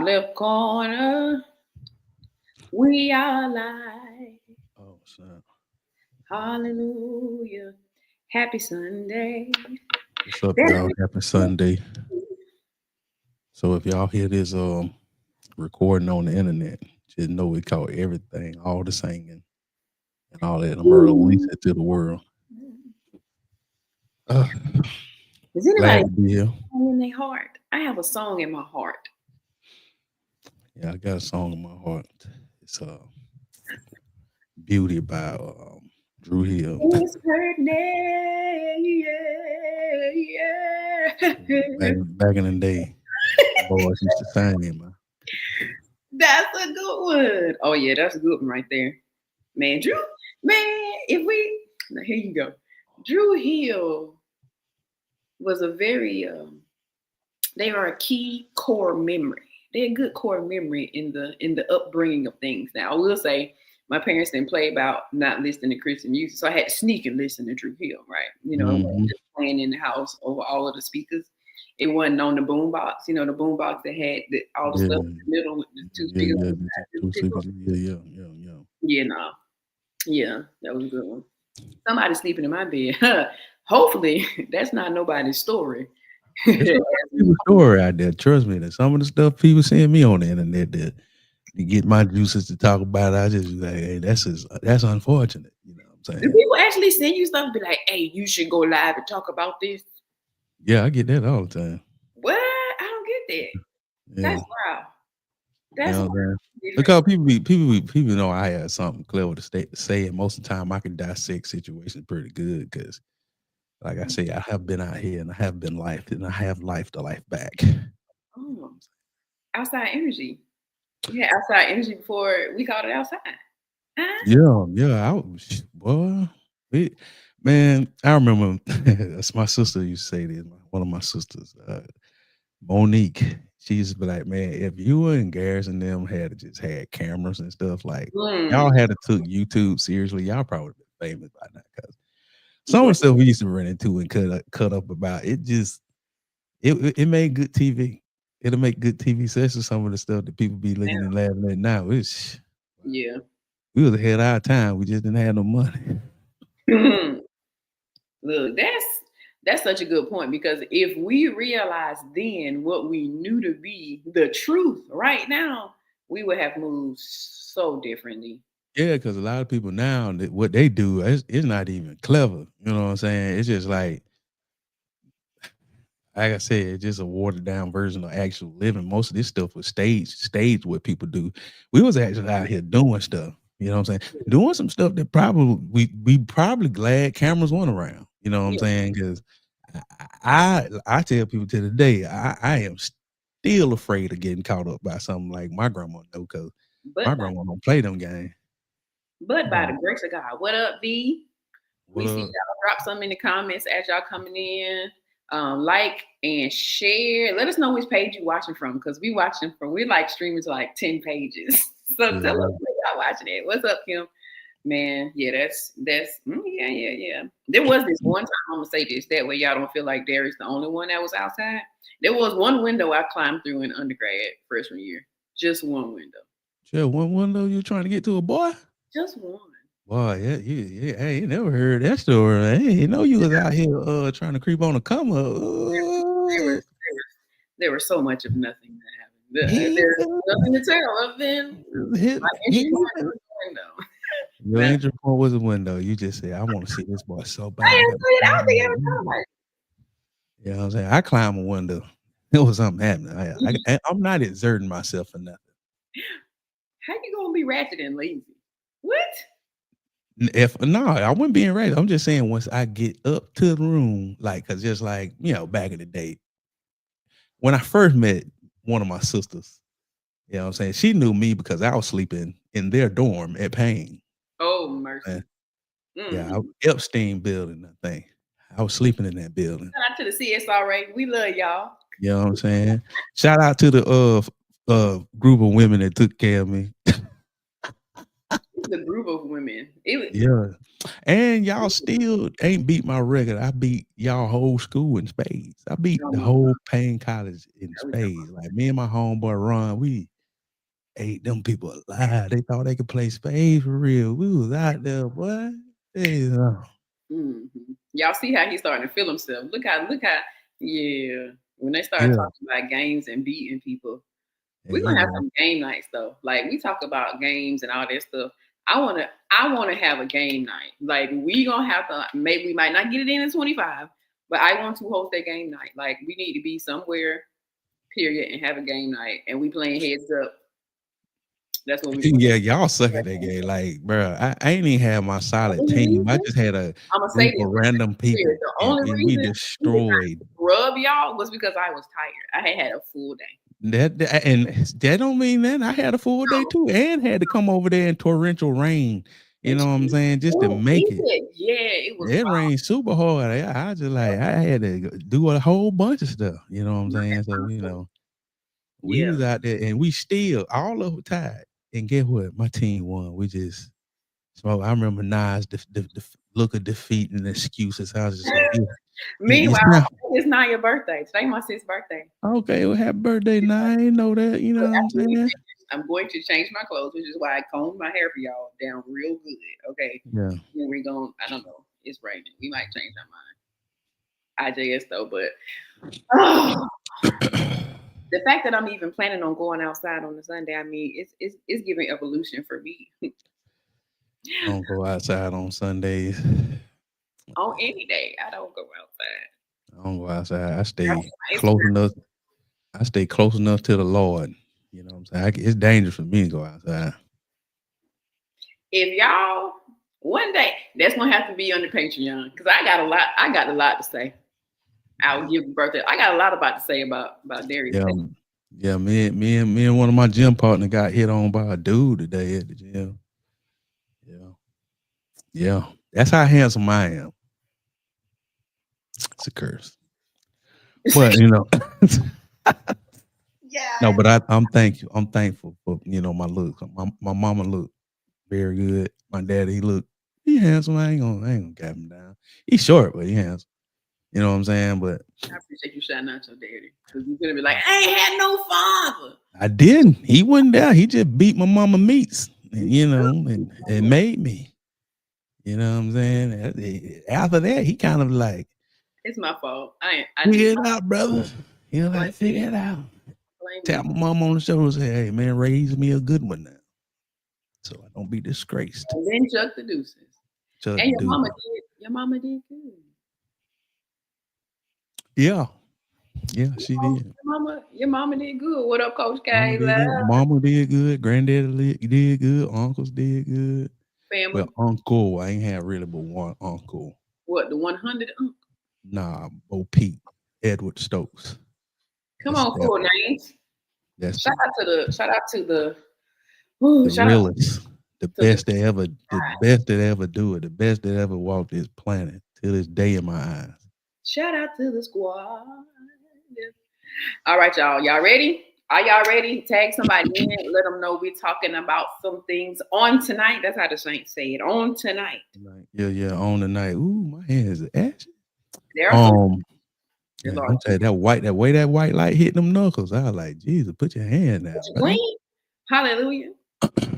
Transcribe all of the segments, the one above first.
left corner. We are alive. Oh, snap. Hallelujah. Happy Sunday. What's up, That's y'all? Happy Sunday. So if y'all hear this recording on the internet, just know we caught everything, all the singing and all that, and release it to the world. Uh, Is anybody Glad to be here. in their heart? I have a song in my heart. Yeah, I got a song in my heart. It's Beauty by Drew Hill. It's her name. Yeah, yeah. Back in the day, boys used to sing it, man. That's a good one. Oh yeah, that's a good one right there. Man, Drew, man, if we now here you go. Drew Hill was a very they are a key core memory. They're a good core memory in the upbringing of things. Now I will say my parents didn't play about not listening to Christian music, so I had to sneak and listen to Drew Hill, right? You know, it wasn't Hmm. just playing in the house over all of the speakers. It wasn't on the boombox, you know, the boombox that had all the stuff Yeah, in the middle with the two yeah, speakers on yeah. the The side, just two pick sleepers. up. Yeah. Yeah, no. Yeah, that was a good one. Somebody sleeping in my bed. Hopefully, that's not nobody's story. It's a lot of people's story out there. Trust me, that some of the stuff people send me on the internet that to get my juices to talk about it, I just be like, hey, that's unfortunate. You know what I'm Do saying? people actually send you stuff and be like, hey, you should go live and talk about this? Yeah, I get that all the time. What? I don't get that. Yeah, That's wild. you That's know wild. what I'm saying? Different. Because people know I have something clever to say, and most of the time I can dissect situations pretty good. Because, like I say, I have been out here and I have been life, and I have life to life back. Oh, outside energy. Yeah, outside energy before we called it outside. Huh? Yeah, I was boy. We, man, I remember that's my sister used to say this. One of my sisters, Monique, she used to be like, "Man, if you and Garrison and them had just had cameras and stuff, like Mm. y'all had to took YouTube seriously, y'all probably been famous by now." Because some of the What? stuff we used to run into and cut up about, it made good TV. It'll make good TV sessions. Some of the stuff that people be looking and laughing at now, Yeah. we was ahead of our time. We just didn't have no money. Look, that's such a good point because if we realized then what we knew to be the truth right now, we would have moved so differently. Yeah, because a lot of people now that what they do is not even clever. You know what I'm saying? It's just like I said, it's just a watered down version of actual living. Most of this stuff was staged what people do. We was actually out here doing stuff. You know what I'm saying? Doing some stuff that probably we probably glad cameras weren't around. You know what I'm Yeah. saying? Because I tell people to the day I am still afraid of getting caught up by something like my grandma know because my But by grandma don't play them games. but by Uh, the grace of God. What up, V? what We see up? y'all drop some in the comments as y'all coming in. Like and share. Let us know which page you watching from because we like streaming to like 10 pages. So tell us Yeah, where y'all watching it. What's up, Kim? Man, yeah, yeah. There was this one time, I'm gonna say this, that way y'all don't feel like Darius the only one that was outside. There was one window I climbed through in undergrad freshman year. Just one window. sure. One window you trying to get to a boy? Just one. Boy, yeah, I ain't never heard that story. I ain't know you was out here trying to creep on a come up. There was so much of nothing that happened. There's Heathen, nothing to tell other than my entry point heathen. was the window. Your That's entry point was a window. You just said, I want to see this boy so I bad. I didn't got to see it. I climb don't think I a ever thought window. about You know what I'm saying? I climb a window. It was something happening. it. I'm not exerting myself for nothing. How you gonna be ratchet and lazy? What? If no, I wouldn't be ready. I'm just saying once I get up to the room, like, cause just like, back in the day, when I first met one of my sisters, you know what I'm saying? She knew me because I was sleeping in their dorm at Payne. Oh Uh, mercy. yeah, Mm. Epstein building, I think. I was sleeping in that building. Shout out to the CSRA. We love y'all. You know what I'm saying? Shout out to the group of women that took care of me. was a group of women. It was, Yeah. And y'all still ain't beat my record. I beat y'all whole school in spades. I beat oh the my whole God, Payne College in we talking spades. Like me and my homeboy Ron, we ate them people alive. They thought they could play spades for real. We was out there, boy. Hey, Y'all see how he's starting to feel himself. Look how, yeah. When they start yeah. talking about games and beating people, There we're you gonna have go. some game nights though. Like we talk about games and all that stuff. I wanna have a game night. Like we gonna have to, maybe we might not get it in 25, but I want to host a game night. Like we need to be somewhere, period, and have a game night. And we playing heads up. That's what we're gonna Yeah, y'all suck at that game. Like, bro, I ain't even had my solid team. I just had a I'm gonna say group this. of random Clear. people, The and, only and we reason we did destroyed. not rub y'all was because I was tired. I had a full day. And that don't mean that I had a full day No, too, and had to come over there in torrential rain. You know what I'm saying? Just to make it. yeah, it was It rained super hard. I just like I had to do a whole bunch of stuff. You know what I'm saying? So we yeah. was out there, and we still all of it tied. And guess what? My team won. We just smoked. I remember Nas the look of defeat and excuses. I was just like, it's Meanwhile, not it's not your birthday. Today my sister's birthday. okay. Well, happy birthday, Nas. I ain't know that. You know what I'm saying? I'm going to change my clothes, which is why I combed my hair for y'all down real good. Okay. Yeah. Then we're going, I don't know. It's raining. We might change our mind. IJS though, but the fact that I'm even planning on going outside on the Sunday, I mean, it's giving evolution for me. I don't go outside on Sundays. On any day, I don't go outside. I don't go outside. I stay It's close enough. I stay close enough to the Lord. You know what I'm saying? It's dangerous for me to go outside. If y'all one day, that's gonna have to be on the Patreon because I got a lot to say. I'll give birthday. I got a lot about to say about Darius. Yeah, yeah. Me and one of my gym partner got hit on by a dude today at the gym. Yeah. That's how handsome I am. It's a curse, but Yeah. no. But I'm thankful. I'm thankful for my looks. My mama look very good. My daddy he handsome. I ain't gonna cap him down. He's short, but he handsome. You know what I'm saying? But I appreciate you shouting out your daddy because you're gonna be like, I ain't had no father. I didn't. He wasn't there. He just beat my mama meats, and made me. You know what I'm saying? After that, he kind of like, It's my fault. I figure it out, brother. He'll like, figure it out. Tap blame my mom on the shoulder and say, hey, man, raise me a good one now. So I don't be disgraced. and then chuck the deuces. Chuck And the deuces. your mama did good. Yeah. Yeah, she did. Your mama did good. What up, Coach Mama Kayla? did good. Mama did good. Granddaddy did good. Uncles did good. Family. Well, uncle. I ain't had really but one uncle. What, the 100 uncle? Nah, Bo Pete. Edward Stokes. Come on, cool names. That's Shout out to the the shout out realest. The best that ever do it. The best that ever walked this planet till this day in my eyes. Shout out to the squad. All right, y'all. Y'all ready? Are y'all ready? Tag somebody in. Let them know we're talking about some things on tonight. That's how the Saints say it. On tonight. Yeah. On tonight. Ooh, my hands are ashy. There are I'm saying that white light hit them knuckles. I was like, Jesus, put your hand out. clean. Hallelujah.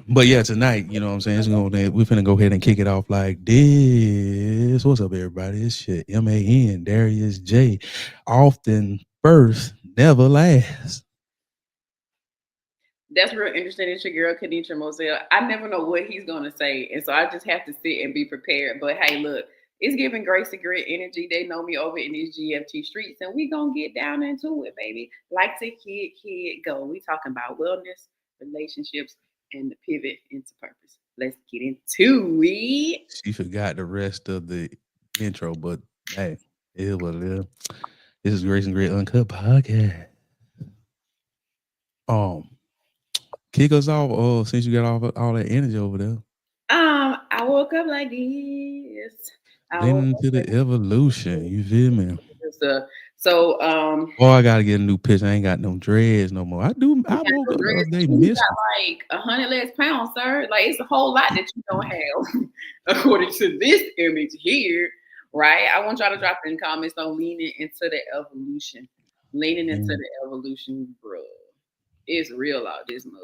But yeah, tonight, you know what I'm saying? We're finna go ahead and kick it off like this. What's up, everybody? It's shit. MAN, Darius J. Often first, never last. That's real interesting. It's your girl, Kenitra Mozelle. I never know what he's going to say. And so I just have to sit and be prepared. But hey, look, it's giving Grace Grit energy. They know me over in these GFT streets. And we going to get down into it, baby. Like to kid, go. We talking about wellness, relationships, and the pivot into purpose. Let's get into it. She forgot the rest of the intro, but hey, it was little. This is Grace Grit Uncut podcast. Kick us off. Since you got all that energy over there. I woke up like this. Leaning into the evolution. You feel me? It's the So Oh, I gotta get a new picture. I ain't got no dreads no more. I do. you I got woke no up the other dreads, day, but you missed got them. like 100 less pounds, sir. Like it's a whole lot that you don't have, according to this image here, right? I want y'all to drop in comments on leaning into the evolution. Leaning into Mm. the evolution, bro. It's real out this mug.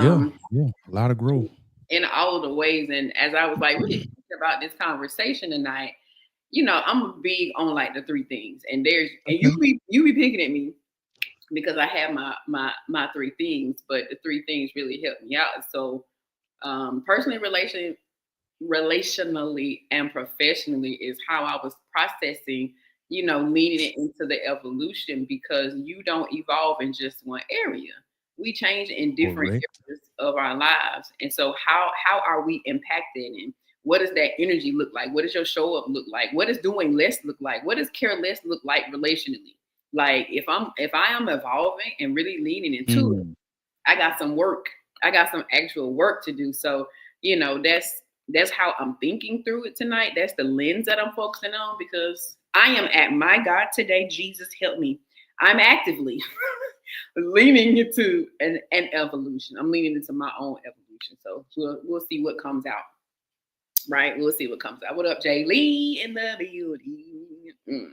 Yeah, Um, yeah, a lot of growth. in all the ways. And as I was like really thinking about this conversation tonight, I'm big on like the three things. And Okay. you be picking at me because I have my three things, but the three things really help me out. So personally, relationally and professionally is how I was processing, leading it into the evolution, because you don't evolve in just one area. We change in different Correct. areas of our lives. And so how are we impacted, and what does that energy look like? What does your show up look like? What does doing less look like? What does care less look like relationally? Like if I am evolving and really leaning into it, Mm. I got some work. I got some actual work to do. So, that's how I'm thinking through it tonight. That's the lens that I'm focusing on, because I am at my God today. Jesus help me. I'm actively leaning into an evolution. I'm leaning into my own evolution. So we'll see what comes out. Right? We'll see what comes out. What up, Jay Lee in the building?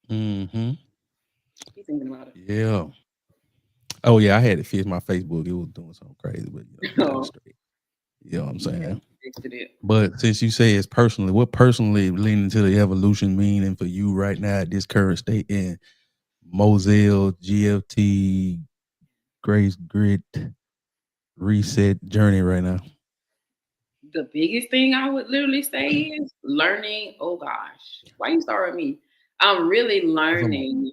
Mm-hmm. He's thinking about it. Yeah. Oh yeah, I had to fix my Facebook. It was doing something crazy, but we got it Oh, straight. You know what I'm yeah, saying? fixed it. But since you say it's personally, what personally leaning to the evolution meaning for you right now at this current state in Mozelle, GFT, Grace Grit reset journey right now? The biggest thing I would literally say is learning. Oh gosh, why you start with me? I'm really 'Cause I'm on. learning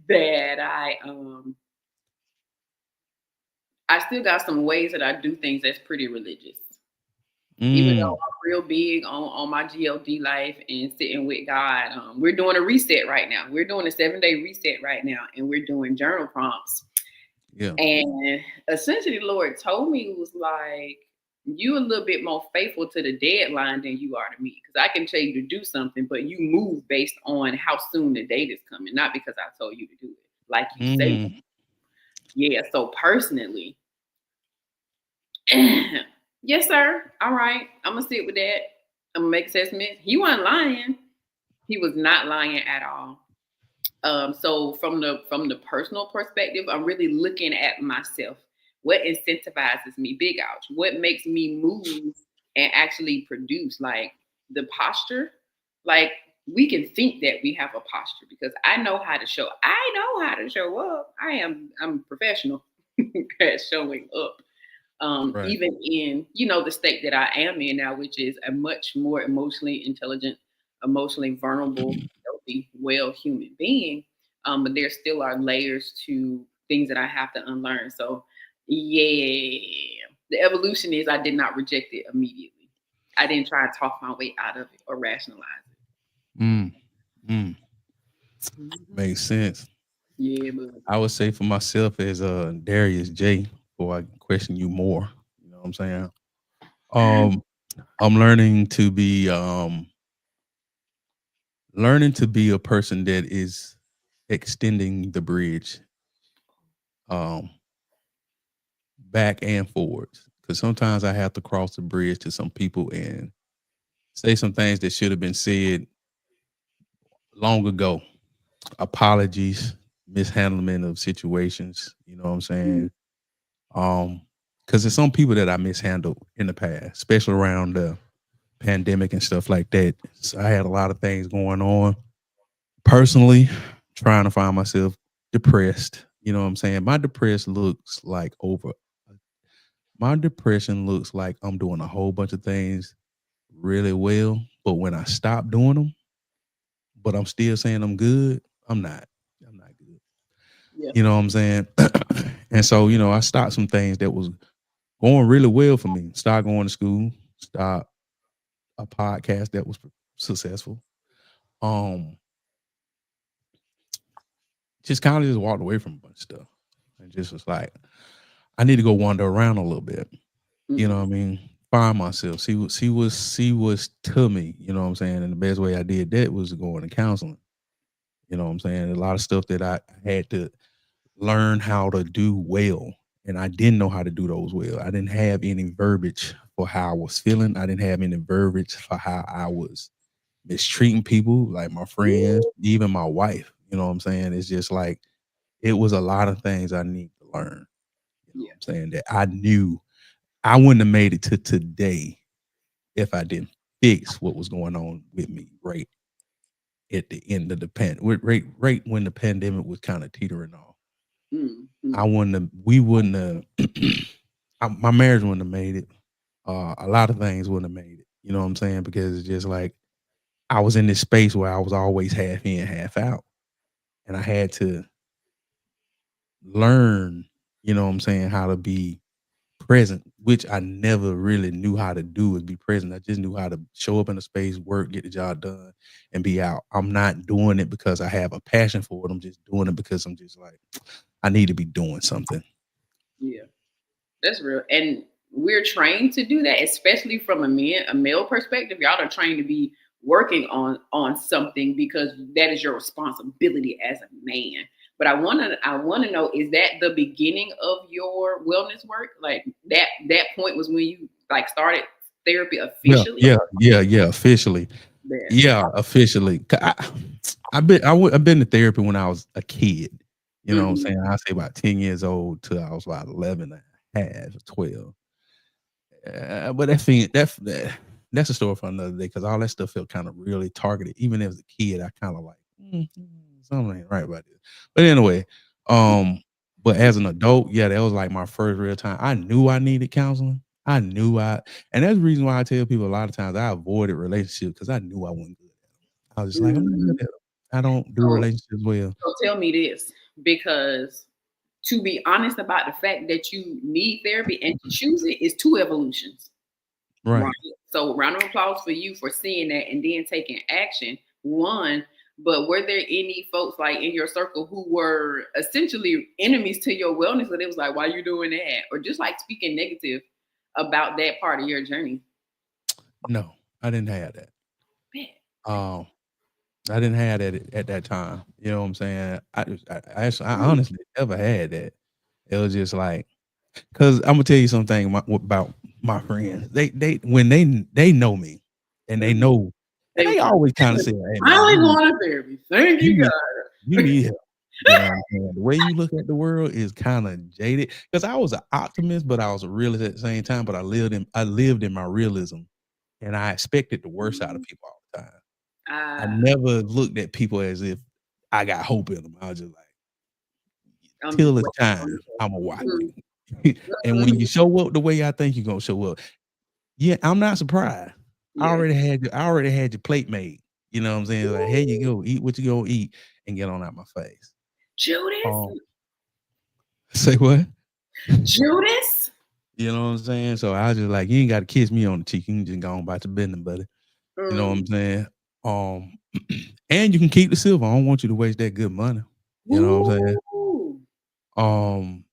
that I still got some ways that I do things that's pretty religious. Even though Mm. I'm real big on my GLD life and sitting with God, we're doing a reset right now. We're doing a 7-day reset right now, and we're doing journal prompts. Yeah. And essentially, the Lord told me, it was like, you a little bit more faithful to the deadline than you are to me. Because I can tell you to do something, but you move based on how soon the date is coming, not because I told you to do it. Like you say, Mm. yeah. So personally, yes, sir. All right. I'm gonna sit with that. I'm gonna make assessments. He wasn't lying. He was not lying at all. So from the personal perspective, I'm really looking at myself. What incentivizes me? Big ouch. What makes me move and actually produce? Like the posture. Like we can think that we have a posture because I know how to show. I know how to show up. I'm professional at showing up. Right. Even in the state that I am in now, which is a much more emotionally intelligent, emotionally vulnerable, healthy, well human being. But there still are layers to things that I have to unlearn. So yeah, the evolution is I did not reject it immediately. I didn't try to talk my way out of it or rationalize Mm. Mm. it. Mhm. Makes sense. Yeah, but I would say for myself as Darius J, before I question you more. You know what I'm saying? Um, I'm learning to be a person that is extending the bridge um back and forwards. Because sometimes I have to cross the bridge to some people and say some things that should have been said long ago. Apologies, mishandling of situations, you know what I'm mm, saying? Because there's some people that I mishandled in the past, especially around the pandemic and stuff like that. So I had a lot of things going on personally, trying to find myself depressed. You know what I'm saying? My depression looks like I'm doing a whole bunch of things really well, but when I stop doing them, but I'm still saying I'm good, I'm not. I'm not good. yeah. You know what I'm saying? And so, I stopped some things that was going really well for me. Start going to school, start a podcast that was successful. Um, just kind of just walked away from a bunch of stuff and just was like, I need to go wander around a little bit. You know Mm, what I mean? find myself. See what's to me. You know what I'm saying? And the best way I did that was going to counseling. You know what I'm saying? A lot of stuff that I had to learn how to do well, and I didn't know how to do those well. I didn't have any verbiage for how I was feeling. I didn't have any verbiage for how I was mistreating people, like my friends, even my wife. You know what I'm saying? It's just like it was a lot of things I need to learn. You know Yeah. what I'm saying? That I knew I wouldn't have made it to today if I didn't fix what was going on with me right at the end of the right when the pandemic was kind of teetering off. Mm-hmm. I wouldn't have, we wouldn't have, my marriage wouldn't have made it. A lot of things wouldn't have made it. You know what I'm saying? Because it's just like I was in this space where I was always half in, half out. And I had to learn, you know what I'm saying, how to be present, which I never really knew how to do is be present. I just knew how to show up in a space, work, get the job done, and be out. I'm not doing it because I have a passion for it. I'm just doing it because I'm just like, I need to be doing something. Yeah. That's real. And we're trained to do that, especially from a male perspective. Y'all are trained to be working on something because that is your responsibility as a man. But I wanna know, is that the beginning of your wellness work? Like that point was when you like started therapy Yeah, officially? yeah, yeah, yeah. Officially, There. yeah, officially. I've been to therapy when I was a kid. You know what I'm Hmm. saying? I say about 10 years old till I was about 11 and a half, 12. But that's a story for another day because all that stuff felt kind of really targeted. Even as a kid, I kind of like something ain't right about this. But anyway, um, but as an adult, yeah, that was like my first real time. I knew I needed counseling. I knew and that's the reason why I tell people a lot of times I avoided relationships because I knew I wasn't good. I was just like, I'm not Hmm. good at 'em. I don't do So, relationships well. so tell me this, because to be honest about the fact that you need therapy and to choose it is two evolutions. Right. Right. So round of applause for you for seeing that and then taking action. One, but were there any folks like in your circle who were essentially enemies to your wellness? But it was like, why you doing that? Or just like speaking negative about that part of your journey? No, I didn't have that. Man. Um, I didn't have that at that time. You know what I'm saying? I Mm. honestly never had that. It was just like, cause I'm gonna tell you something about my friends. They when they know me, and they Mhm. know, and They they was like, always kind of "This say, is "Hey man, finally going to therapy. Thank you you, need you God." need help." You know what I'm saying? The way you look at the world is kind of jaded. Cause I was an optimist, but I was a realist at the same time. But I lived in my realism, and I expected the worst out of Mhm. people all the time. I Ah, never looked at people as if I got hope in them. I was just like, I'm just till it's waiting on time, I'ma you. watch Mhm. you. And when you show up the way I think you're gonna show up, yeah, I'm not surprised. Yeah. I already had your plate made. You know what I'm saying? Like, here you go, eat what you gonna eat and get on out my face. Judas? Um, say what? Judas? You know what I'm saying? So I was just like, you ain't gotta kiss me on the cheek. You can just go on about your business, buddy. You know what I'm Mm. saying? Um, and you can keep the silver. I don't want you to waste that good money. You know what I'm saying? Ooh. Um,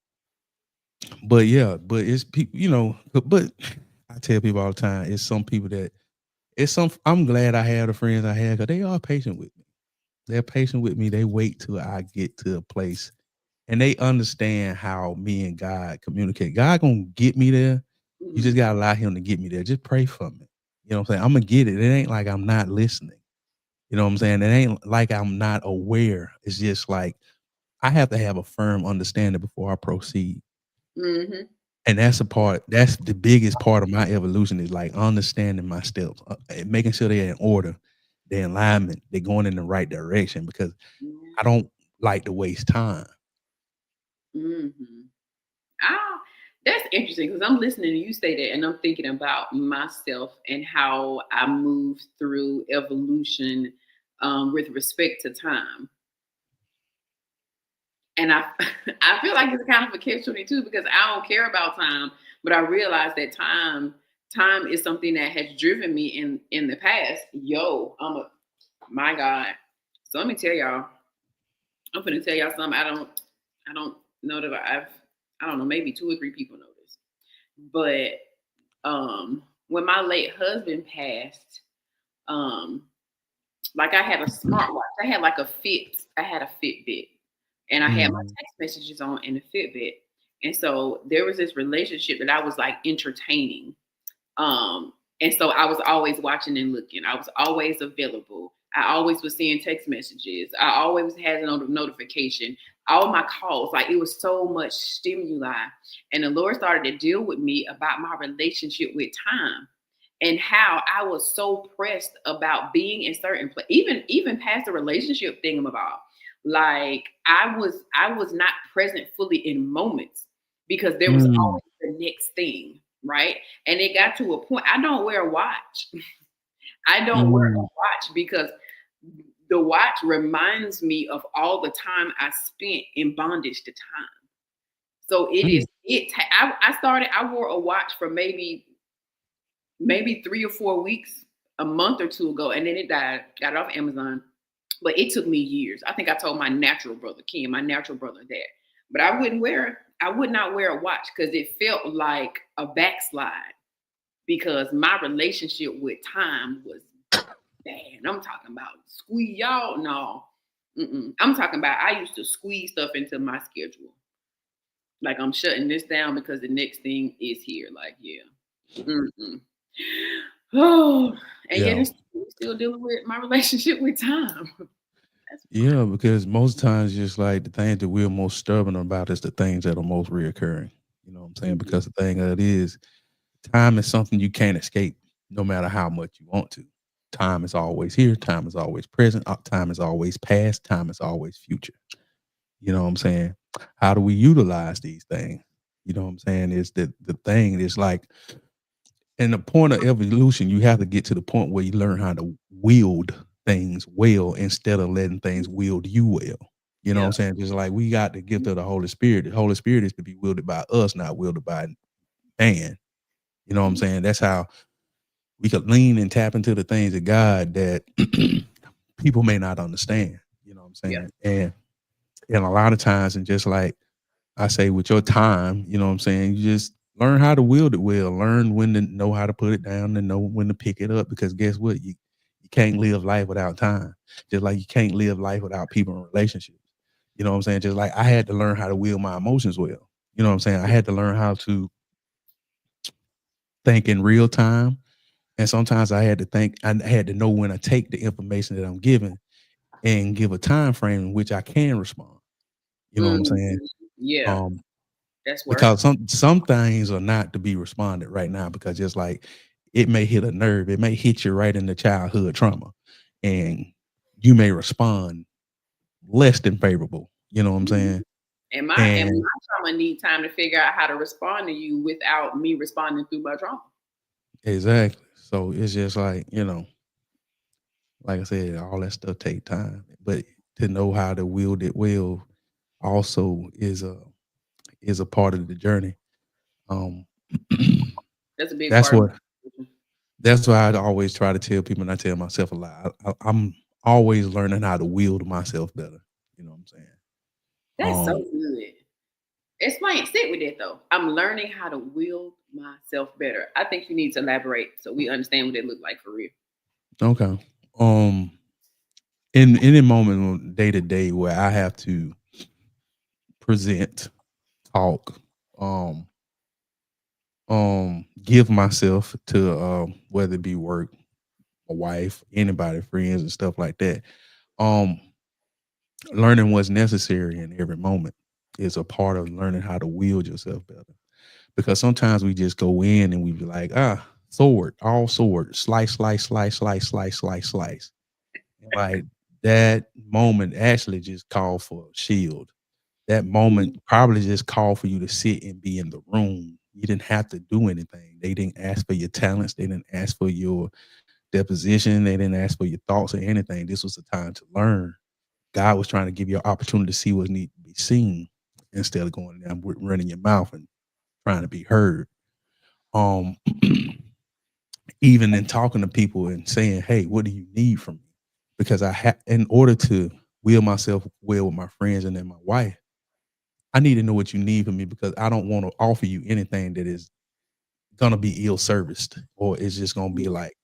but yeah, but it's people, but I tell people all the time, it's some people that I'm glad I have the friends I have because they are patient with me. They're patient with me. They wait till I get to a place and they understand how me and God communicate. God gonna get me there. You just Mhm. gotta allow him to get me there. Just pray for me. You know what I'm saying? I'm gonna get it. It ain't like I'm not listening. You know what I'm saying? It ain't like I'm not aware. It's just like I have to have a firm understanding before I proceed. Mhm. And that's the biggest part of my evolution is like understanding my steps, and making sure they're in order, they're in alignment, they're going in the right direction because I don't like to waste time. Mhm. Ah, that's interesting because I'm listening to you say that and I'm thinking about myself and how I move through evolution with respect to time. And I I feel like it's kind of a catch-22 because I don't care about time, but I realize that time is something that has driven me in the past. Yo, my God. So let me tell y'all, I'm gonna tell y'all something. I don't know that I don't know, maybe two or three people know this. But when my late husband passed, um, like I had a smartwatch. I had like I had a Fitbit, and I had my Mm, text messages on in the Fitbit. And so there was this relationship that I was like entertaining. Um, and so I was always watching and looking. I was always available. I always was seeing text messages. I always had a notification. All my calls, like it was so much stimuli. And the Lord started to deal with me about my relationship with time and how I was so pressed about being in certain place, even past the relationship thing about. Like I was not present fully in moments because there was mm, always the next thing, right? And it got to a point. I don't wear a watch. I don't wear a mm, watch because the watch reminds me of all the time I spent in bondage to time. So it mm, is it. I started. I wore a watch for maybe 3 or 4 weeks, a month or two ago, and then it died. Got it off Amazon, but it took me years. I think I told my natural brother Ken, my natural brother, that. But I would not wear a watch because it felt like a backslide because my relationship with time was bad. I'm talking about squeeze y'all. No, I'm talking about I used to squeeze stuff into my schedule. Like I'm shutting this down because the next thing is here. Like yeah. Mm-mm. Oh, and yet yeah. it's still dealing with my relationship with time. That's Yeah, because most times just like the things that we're most stubborn about is the things that are most reoccurring. You know what I'm saying? mhm. Because the thing of it is, time is something you can't escape no matter how much you want to. Time is always here, time is always present, time is always past, time is always future. You know what I'm saying? How do we utilize these things? You know what I'm saying? Is the thing is like in the point of evolution, you have to get to the point where you learn how to wield things well instead of letting things wield you well. You know what Yeah. I'm saying? Just like we got the gift of the Holy Spirit. The Holy Spirit is to be wielded by us, not wielded by man. You know what I'm Mhm. saying? That's how we could lean and tap into the things of God that people may not understand. You know what I'm Yeah. saying? And a lot of times, and just like I say with your time, you know what I'm saying, you just learn how to wield it well, learn when to know how to put it down and know when to pick it up because guess what? You can't live life without time. Just like you can't live life without people and relationships. You know what I'm saying? Just like I had to learn how to wield my emotions well. You know what I'm saying? I had to learn how to think in real time. And sometimes I had to know when I take the information that I'm given and give a time frame in which I can respond. You know what I'm Mhm. saying? Yeah. Um, That's work. because some things are not to be responded right now because just like it may hit a nerve, it may hit you right in the childhood trauma, and you may respond less than favorable. You know what I'm Mhm. saying? And And my trauma need time to figure out how to respond to you without me responding through my trauma. exactly. So it's just like, like I said, all that stuff take time. But to know how to wield it well also is a part of the journey. Um That's a big that's part of what my that's why I always try to tell people, and I tell myself a lot. I'm always learning how to wield myself better. You know what I'm saying? That's so Um, good. Explain, sit with it though. I'm learning how to wield myself better. I think you need to elaborate so we understand what it look like for real. okay. Um, in any moment, day to day, where I have to present, talk, um, give myself to whether it be work, a wife, anybody, friends, and stuff like that. Um, learning what's necessary in every moment is a part of learning how to wield yourself better. Because sometimes we just go in and we be like, sword, all sword, slice, slice, slice, slice, slice, slice, slice. And like that moment actually just called for a shield. That moment Mhm. probably just called for you to sit and be in the room. You didn't have to do anything. They didn't ask for your talents. They didn't ask for your deposition. They didn't ask for your thoughts or anything. This was the time to learn. God was trying to give you an opportunity to see what needs to be seen instead of going down running your mouth and trying to be heard. Um, even in talking to people and saying, "Hey, what do you need from me?" Because in order to will myself well with my friends and then my wife, I need to know what you need from me because I don't want to offer you anything that is gonna be ill serviced, or it's just gonna be like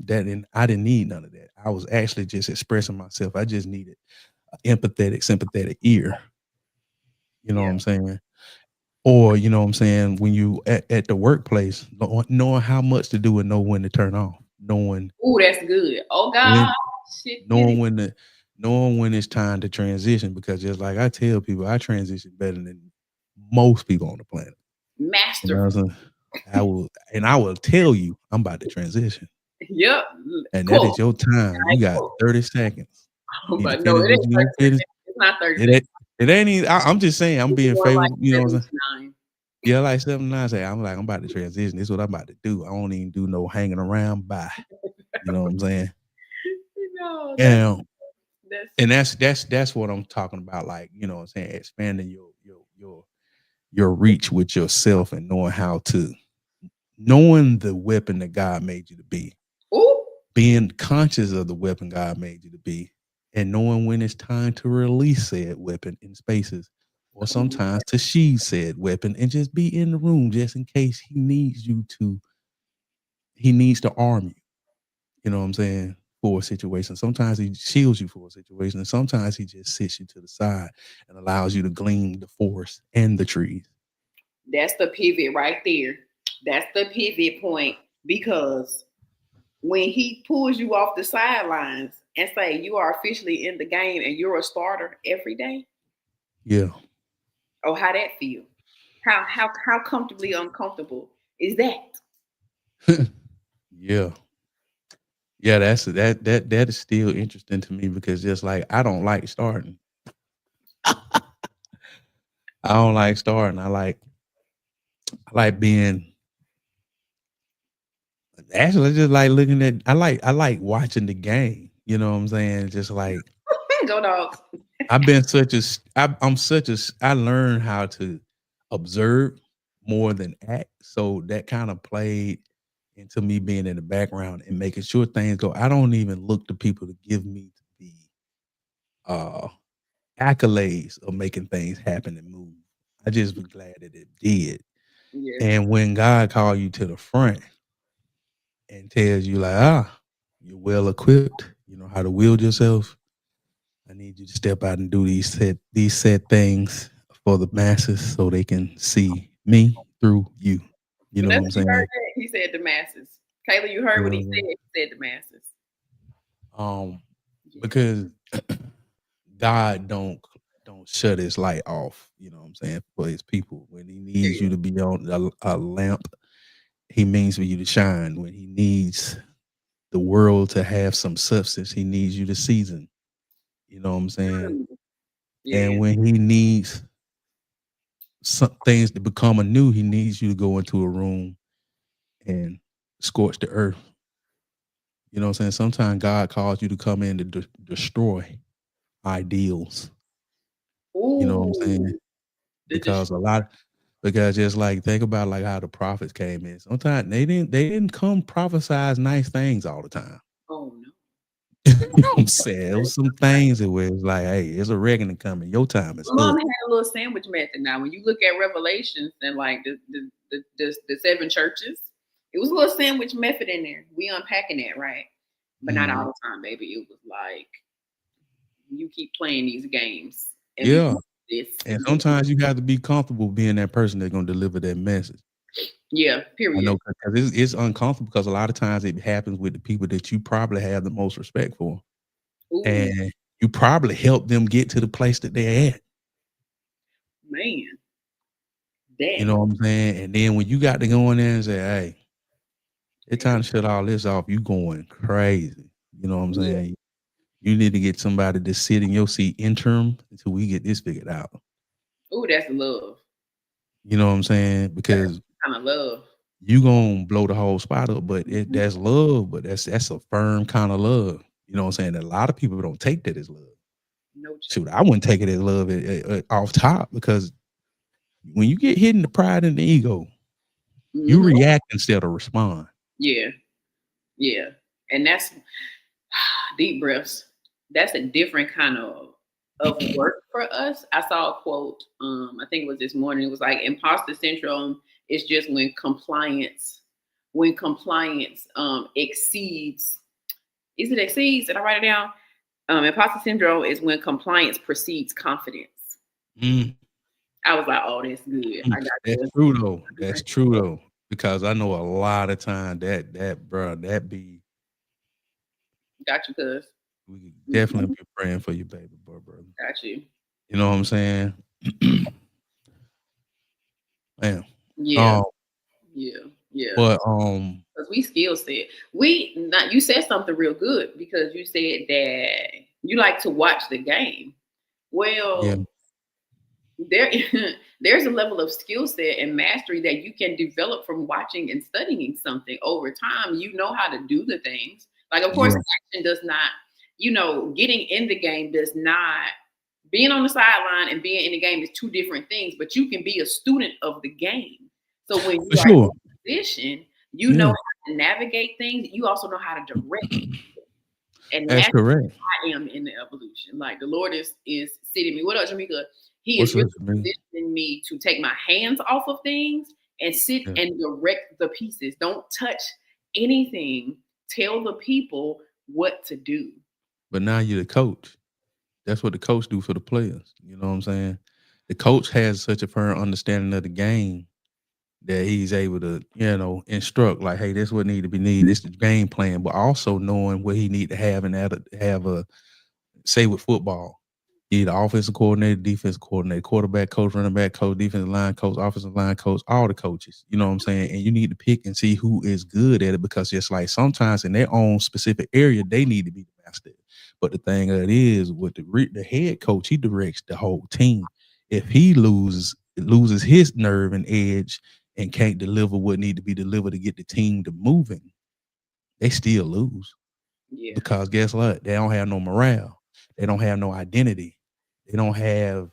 that. And I didn't need none of that. I was actually just expressing myself. I just needed an empathetic, sympathetic ear. You know what Yeah. I'm saying? Or, you know what I'm saying, when you at the workplace, knowing how much to do and know when to turn off, knowing Ooh, that's good. Oh God, when shit, get knowing it, when it's time to transition, because just like I tell people, I transition better than most people on the planet. You know what masterful. I'm saying? I will tell you I'm about to transition. Yep. And that Cool. is your time. You Right, got cool. 30 seconds. You need to But no, finish it what ain't you need 30 to finish. seconds. It's not 30 It seconds. ain't it ain't even, I'm just saying I'm It's being more like favorable, you know what I'm saying? 79. Yeah, like 79 say, I'm like, I'm about to transition. This is what I'm about to do. I don't even do no hanging around. Bye. You know what I'm saying? No, And that's and that's what I'm talking about. Like, you know what I'm saying, expanding your reach with yourself and knowing the weapon that God made you to be, ooh. being conscious of the weapon God made you to be, and knowing when it's time to release said weapon in spaces, or sometimes to sheathe said weapon and just be in the room just in case he needs to arm you. You know what I'm saying? For a situation. Sometimes he shields you for a situation, and sometimes he just sits you to the side and allows you to glean the forest and the trees. That's the pivot right there. That's the pivot point, because when he pulls you off the sidelines and say you are officially in the game and you're a starter every day, Yeah. oh, how that feel? How comfortably uncomfortable is that? Yeah. Yeah, that is still interesting to me, because just like I don't like starting. I don't like starting. I like being, actually I just like looking at, I like watching the game. You know what I'm saying? Just like Go dogs. I've been such a I'm such a I learned how to observe more than act. So that kind of played into me being in the background and making sure things go. I don't even look to people to give me the uh accolades of making things happen and move. I just was glad that it did. Yeah. And when God called you to the front and tells you like, you're well equipped, you know how to wield yourself. I need you to step out and do these said things for the masses so they can see me through you. You know what I'm Vanessa, you heard saying? that? He said the masses. Kayla, you heard You what know he what I'm said? saying? He said the masses. Um, Yeah. because God don't shut his light off, you know what I'm saying, for his people. When he needs you Period. to be on a lamp, he means for you to shine. When he needs the world to have some substance, he needs you to season. You know what I'm saying? Mm. And Yeah. when he needs some things to become anew, he needs you to go into a room and scorch the earth. You know what I'm saying? Sometimes God calls you to come in to destroy ideals. You know what I'm saying? Ooh. The Because because just like think about like how the prophets came in. Sometimes they didn't come prophesize nice things all the time. oh no. You know what I'm saying? It was some things that where it's like, hey, it's a reckoning coming. Your time is Mom up. had a little sandwich method. Now, when you look at Revelations and like the seven churches, it was a little sandwich method in there. We unpacking that, right? But not all Mhm. the time, baby. It was like you keep playing these games and we Yeah. this And and this. sometimes you got to be comfortable being that person that's gonna deliver that message. Yeah, I period. know because it's uncomfortable because a lot of times it happens with the people that you probably have the most respect for. Ooh, And you probably help them get to the place that they're at. man, You that know what I'm saying? And then when you got to go in there and say, hey, it's time to shut all this off, you going crazy. You know what I'm yeah. saying? You need to get somebody to sit in your seat interim until we get this figured out. Ooh, that's love. You know what I'm saying? That's Because kind of love. you gonna blow the whole spot up, but that's love, but that's a firm kind of love. You know what I'm saying? A lot of people don't take that as love. No Shoot, child. I wouldn't take it as love off top, because when you get hit in the pride and the ego, you Mm-hmm. react instead of respond. Yeah, yeah, and that's deep breaths. That's a different kind of work for us. I saw a quote. I think it was this morning. It was like imposter syndrome It's just when compliance exceeds. Is it exceeds? Did I write it down? Imposter syndrome is when compliance precedes confidence. Mm. I was like, oh, that's good. I got That's this. true though. That's true though. Because I know a lot of time that be Got you, cuz. we definitely be praying for your baby boy, brother. Got you. You know what I'm saying? Man. Yeah. Yeah. Yeah. But Because we skill set. You said something real good because you said that you like to watch the game. Well, there's a level of skill set and mastery that you can develop from watching and studying something over time. You know how to do the things. Like, of course, action does not, getting in the game does not, being on the sideline and being in the game is two different things, but you can be a student of the game. So when you are in a position, you know how to navigate things. You also know how to direct. And that's correct. I am in the evolution. Like the Lord is sitting me. What up, Jamaica? He is really positioning me to take my hands off of things and sit and direct the pieces. Don't touch anything. Tell the people what to do. But now you're the coach. That's what the coach do for the players. You know what I'm saying? The coach has such a firm understanding of the game that he's able to, instruct like, hey, this is what need to be needed. This is the game plan, but also knowing what he need to have and have a say with football. You need an offensive coordinator, defensive coordinator, quarterback coach, running back coach, defensive line coach, offensive line coach, all the coaches. You know what I'm saying? And you need to pick and see who is good at it because just like sometimes in their own specific area, they need to be the master. But the thing of it is with the head coach, he directs the whole team. If he loses his nerve and edge and can't deliver what need to be delivered to get the team to moving, they still lose. Yeah. Because guess what? They don't have no morale. They don't have no identity. They don't have,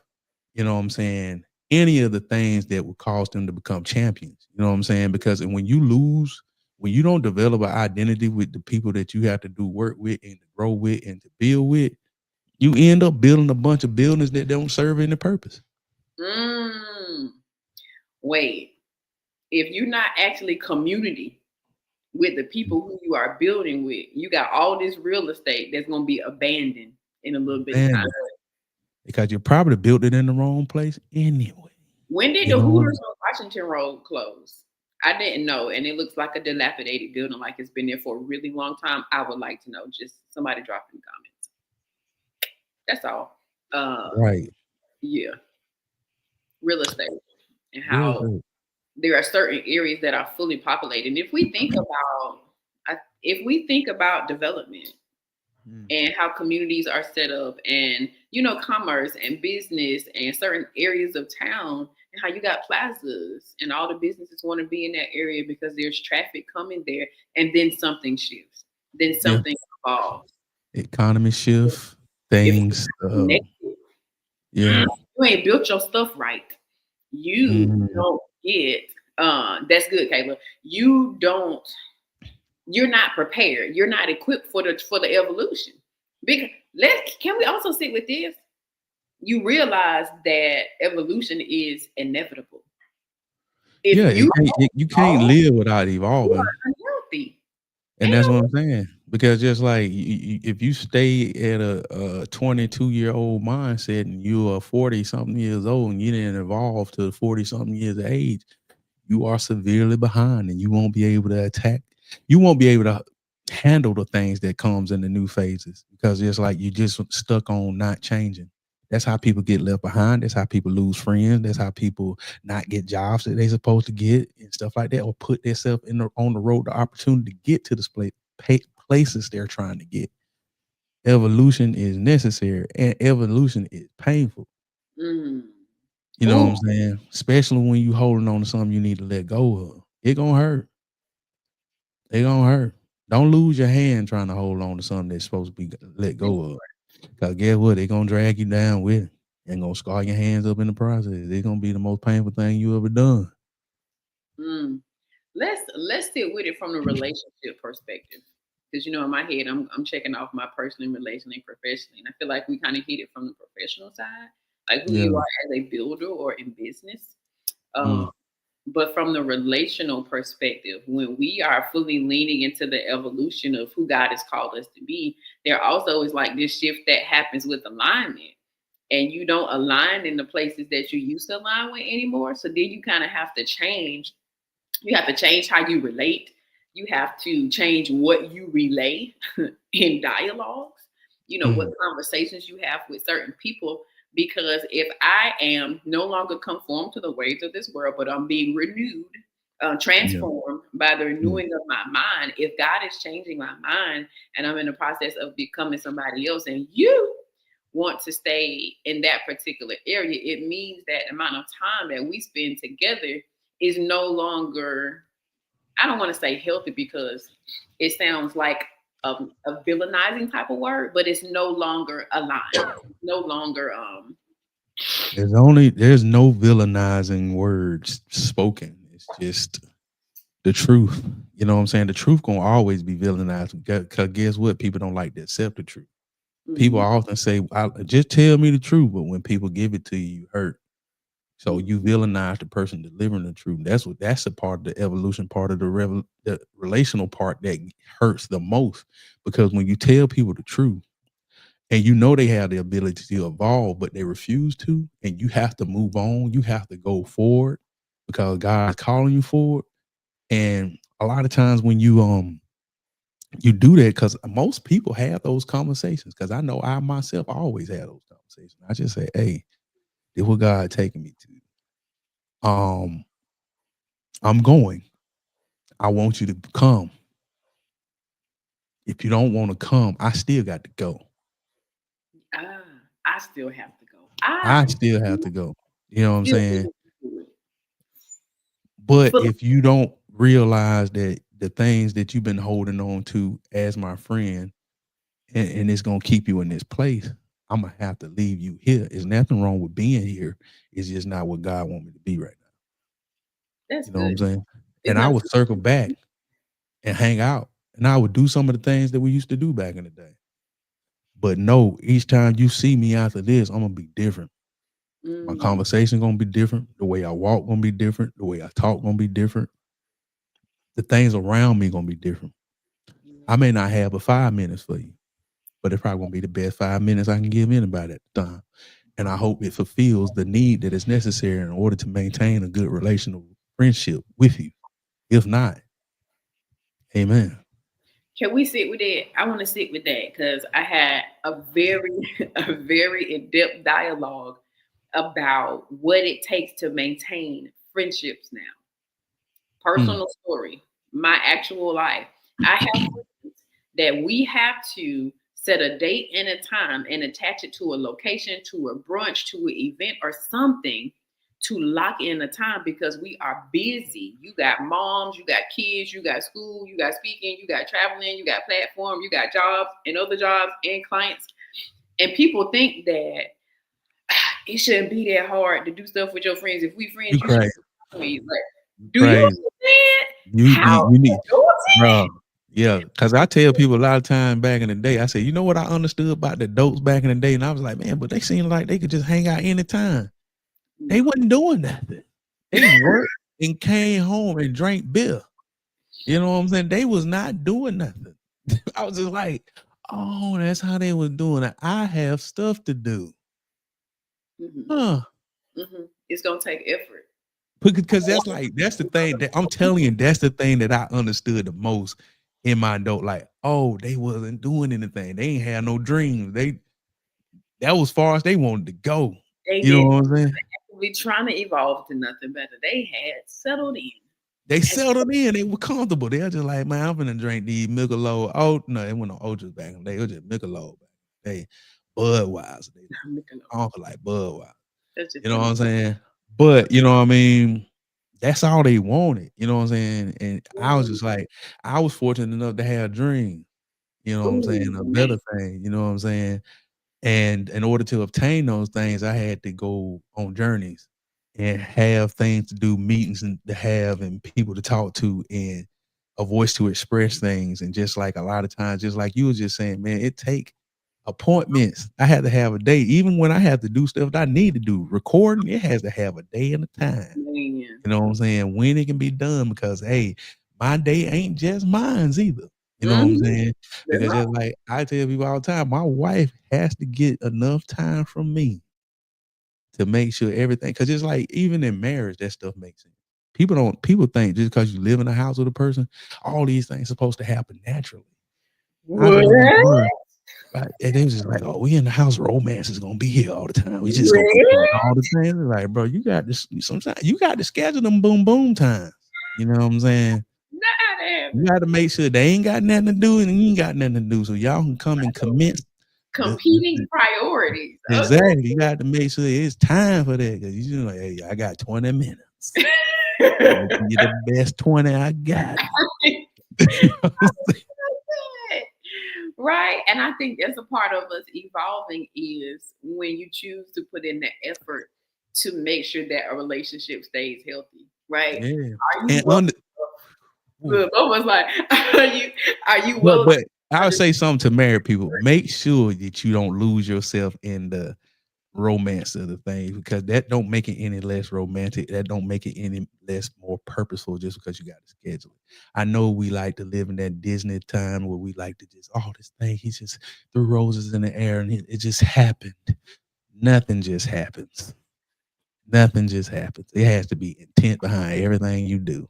you know what I'm saying, any of the things that would cause them to become champions. You know what I'm saying? Because when you lose, when you don't develop an identity with the people that you have to do work with and to grow with and to build with, you end up building a bunch of buildings that don't serve any purpose. Wait, if you're not actually community with the people who you are building with, you got all this real estate that's going to be abandoned in a little bit of time. Because you probably built it in the wrong place anyway. When did the Hooters on Washington Road close? I didn't know, and it looks like a dilapidated building, like it's been there for a really long time. I would like to know. Just somebody drop in the comments. That's all. Right. Yeah. Real estate and how there are certain areas that are fully populated. And if we think about development and how communities are set up and, commerce and business and certain areas of town and how you got plazas and all the businesses want to be in that area because there's traffic coming there and then something shifts. Then something evolves. Economy shift, things. You ain't built your stuff right. You don't get, that's good, Kayla. You're not prepared. You're not equipped for the evolution. Can we also sit with this? You realize that evolution is inevitable. You can't live without evolving. You are unhealthy. And that's what I'm saying. Because just like if you stay at a 22-year-old mindset and you are 40-something years old and you didn't evolve to 40-something years of age, you are severely behind and you won't be able to you won't be able to handle the things that comes in the new phases because it's like you just stuck on not changing. That's how people get left behind. That's how people lose friends. That's how people not get jobs that they're supposed to get and stuff like that, or put themselves on the road to opportunity to get to the places they're trying to get. Evolution is necessary and evolution is painful. You know what I'm saying? Especially when you holding on to something you need to let go of. It gonna hurt. It gonna hurt. Don't lose your hand trying to hold on to something that's supposed to be let go of. Because guess what? They're gonna drag you down with it and gonna scar your hands up in the process. It's gonna be the most painful thing you ever done. Let's sit with it from the relationship perspective. Because in my head, I'm checking off my personal, relationally, professionally. And I feel like we kind of hit it from the professional side, like who you are as a builder or in business. But from the relational perspective, when we are fully leaning into the evolution of who God has called us to be, there also is like this shift that happens with alignment. And you don't align in the places that you used to align with anymore. So then you kind of have to change. You have to change how you relate. You have to change what you relay in dialogues, what conversations you have with certain people. Because if I am no longer conformed to the ways of this world, but I'm being renewed, transformed by the renewing of my mind, if God is changing my mind and I'm in the process of becoming somebody else, and you want to stay in that particular area, it means that the amount of time that we spend together is no longer, I don't want to say healthy because it sounds like a villainizing type of word, but it's no longer aligned. No longer There's no villainizing words spoken. It's just the truth. You know what I'm saying? The truth gonna always be villainized. Cause guess what? People don't like to accept the truth. People often say, just tell me the truth, but when people give it to you, you hurt. So you villainize the person delivering the truth. That's a part of the evolution, part of the relational part that hurts the most. Because when you tell people the truth, and they have the ability to evolve, but they refuse to, and you have to move on, you have to go forward because God is calling you forward. And a lot of times when you do that, because most people have those conversations, because I know I myself always have those conversations. I just say, hey, this is what God taking me to. I'm going. I want you to come. If you don't want to come, I still got to go. I still have to go. I still have to go. You know what I'm still saying? do it. But if you don't realize that the things that you've been holding on to as my friend, and it's gonna keep you in this place, I'm gonna have to leave you here. There's nothing wrong with being here. It's just not what God wants me to be right now. That's You know what I'm good. saying? It's And I not. would circle back and hang out, and I would do some of the things that we used to do back in the day. But no, each time you see me after this, I'm gonna be different. My conversation gonna be different. The way I walk gonna be different. The way I talk gonna be different. The things around me gonna be different. I may not have but 5 minutes for you, but it's probably gonna be the best 5 minutes I can give anybody at the time. And I hope it fulfills the need that is necessary in order to maintain a good relational friendship with you. If not, amen. Can we sit with that? I want to sit with that because I had a very, a very in-depth dialogue about what it takes to maintain friendships now. Personal story, my actual life. I have friends that we have to set a date and a time and attach it to a location, to a brunch, to an event or something to lock in the time because we are busy. You got moms, you got kids, you got school, you got speaking, you got traveling, you got platform, you got jobs and other jobs and clients. And people think that it shouldn't be that hard to do stuff with your friends. If we friends, You you should crazy. be like, do you Crazy. understand how You need, bro. adulting? Yeah, because I tell people a lot of time back in the day, I say, you know what I understood about the adults back in the day? And I was like, man, but they seemed like they could just hang out anytime. They wasn't doing nothing. They worked and came home and drank beer. You know what I'm saying? They was not doing nothing. I was just like, oh, that's how they was doing it. I have stuff to do. Huh. It's gonna take effort. Because that's the thing that I'm telling you, that's the thing that I understood the most in my adult life. Oh, they wasn't doing anything. They ain't had no dreams. That was far as they wanted to go. They You know did. what I'm saying? We trying to evolve to nothing better. They had settled in. They settled in. They were comfortable. They were just like, man, I'm gonna drink these Michelob. Oh no, it wasn't no Ultras back in the day. It was just Michelob back in the day. Budweiser. They talking like Budweiser. You know what I'm saying? But you know what I mean? That's all they wanted. You know what I'm saying? And I was just like, I was fortunate enough to have dreams. You know what I'm saying? A better thing. You know what I'm saying? And in order to obtain those things, I had to go on journeys and have things to do, meetings and to have, and people to talk to, and a voice to express things. And just like a lot of times, just like you were just saying, man, it take appointments. I had to have a day. Even when I have to do stuff that I need to do, recording, it has to have a day and a time. Man. You know what I'm saying? When it can be done, because hey, my day ain't just mine's either. You know what I'm saying? Because just like I tell people all the time, my wife has to get enough time from me to make sure everything, because it's like even in marriage, that stuff makes sense. People think just because you live in a house with a person, all these things supposed to happen naturally. I know What? right? And they was just like, oh, we in the house, romance is gonna be here all the time. We just gonna keep doing all the things. Like, bro, you got this. Sometimes you got to schedule them boom times. You know what I'm saying? You got to make sure they ain't got nothing to do and you ain't got nothing to do, so y'all can come and commit. Competing priorities. Exactly. Okay. You got to make sure it's time for that, because you like, hey, I got 20 minutes. I'm gonna give you the best 20 I got. Right. And I think that's a part of us evolving is when you choose to put in the effort to make sure that a relationship stays healthy. Right. Yeah. Are you almost like are you willing? But I would say something to married people. Make sure that you don't lose yourself in the romance of the thing, because that don't make it any less romantic. That don't make it any less more purposeful just because you got to schedule it. I know we like to live in that Disney time where we like to just, this thing, he just threw roses in the air and it just happened. Nothing just happens. Nothing just happens. It has to be intent behind everything you do.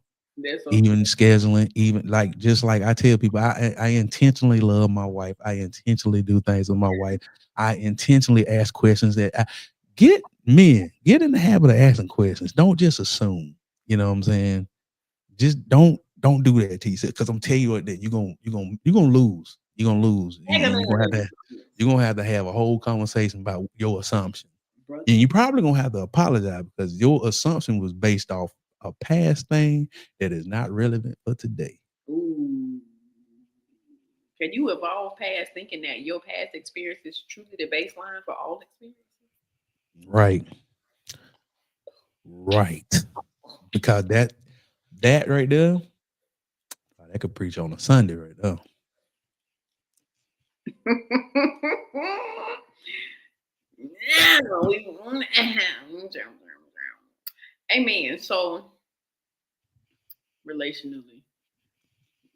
Even scheduling, even just like I tell people, I intentionally love my wife. I intentionally do things with my wife. I intentionally ask questions that get in the habit of asking questions. Don't just assume. You know what I'm saying? Just don't do that to yourself, because I'm telling you what, that you're gonna lose. You're gonna lose. You're gonna have to have a whole conversation about your assumption. And you're probably gonna have to apologize because your assumption was based off a past thing that is not relevant for today. Ooh. Can you evolve past thinking that your past experience is truly the baseline for all experiences? Right. Because that right there, that could preach on a Sunday right there. Amen. So relationally,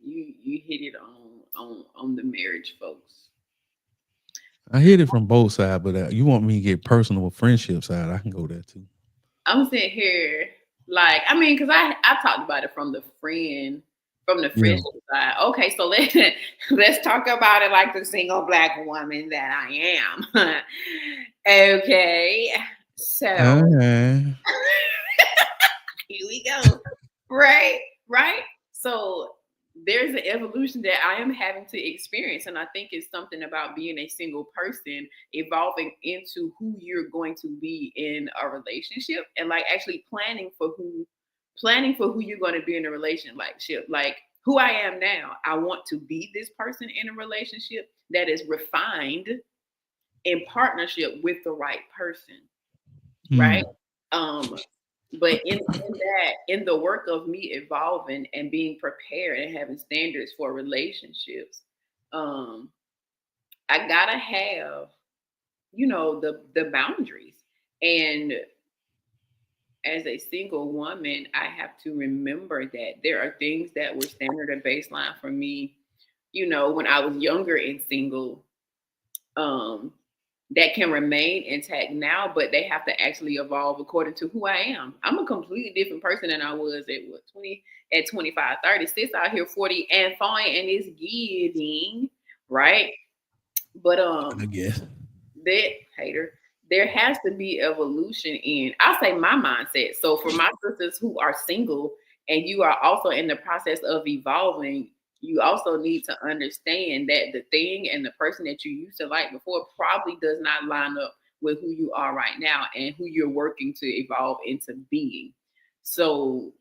you hit it on the marriage, folks. I hit it from both sides, but you want me to get personal with friendship side, I can go there too. I'm sitting here because I talked about it from the friendship side. Okay, so let's talk about it like the single Black woman that I am. Okay, so here we go. Right. So there's an evolution that I am having to experience, and I think it's something about being a single person evolving into who you're going to be in a relationship, and actually planning for who you're going to be in a relationship. Like who I am now, I want to be this person in a relationship that is refined in partnership with the right person, right? But in the work of me evolving and being prepared and having standards for relationships, I gotta have, the boundaries. And as a single woman, I have to remember that there are things that were standard and baseline for me, when I was younger and single, that can remain intact now, but they have to actually evolve according to who I am. I'm a completely different person than I was at 25, 30. Sis out here 40 and fine, and it's getting right. But I guess that hater, there has to be evolution in, I'll say, my mindset. So for my sisters who are single and you are also in the process of evolving, you also need to understand that the thing and the person that you used to like before probably does not line up with who you are right now and who you're working to evolve into being. So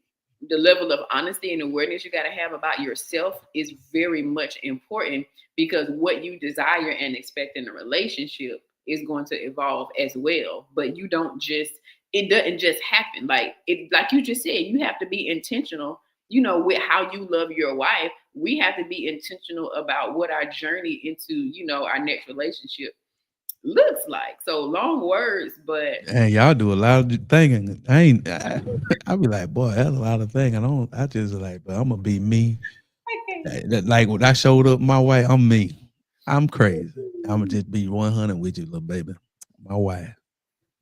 the level of honesty and awareness you got to have about yourself is very much important, because what you desire and expect in a relationship is going to evolve as well. But it doesn't just happen. Like you just said, you have to be intentional with how you love your wife, we have to be intentional about what our journey into, our next relationship looks like. So long words, but And y'all do a lot of thinking. I be like, boy, that's a lot of thinking. I just like, but I'm gonna be me. Like when I showed up my wife, I'm me. I'm crazy. I'm gonna just be 100 with you, little baby. My wife,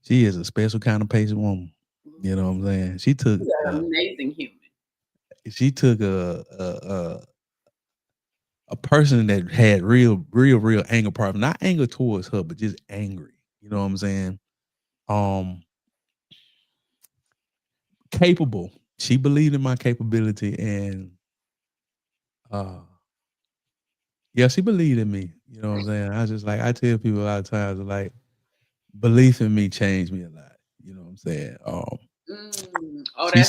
she is a special kind of patient woman. You know what I'm saying? She took you're an amazing human. a person that had real anger problem, not anger towards her, but just angry. You know what I'm saying? Capable. She believed in my capability, and yeah, she believed in me. You know what I'm saying? I just like I tell people a lot of times, like belief in me changed me a lot. You know what I'm saying? Oh, She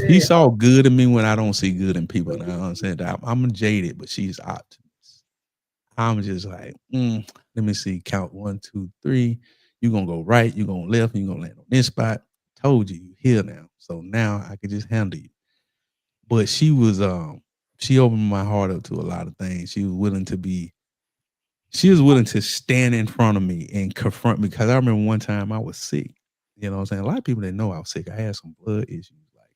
that's saw good in me when I don't see good in people. And I understand that I'm jaded, but she's optimist. I'm just like, let me see, count 1, 2, 3. You're gonna go right, you're gonna left, and you're gonna land on this spot. Told you here now. So now I can just handle you. But she opened my heart up to a lot of things. She was willing to stand in front of me and confront me. Because I remember one time I was sick. You know what I'm saying? A lot of people didn't know I was sick. I had some blood issues like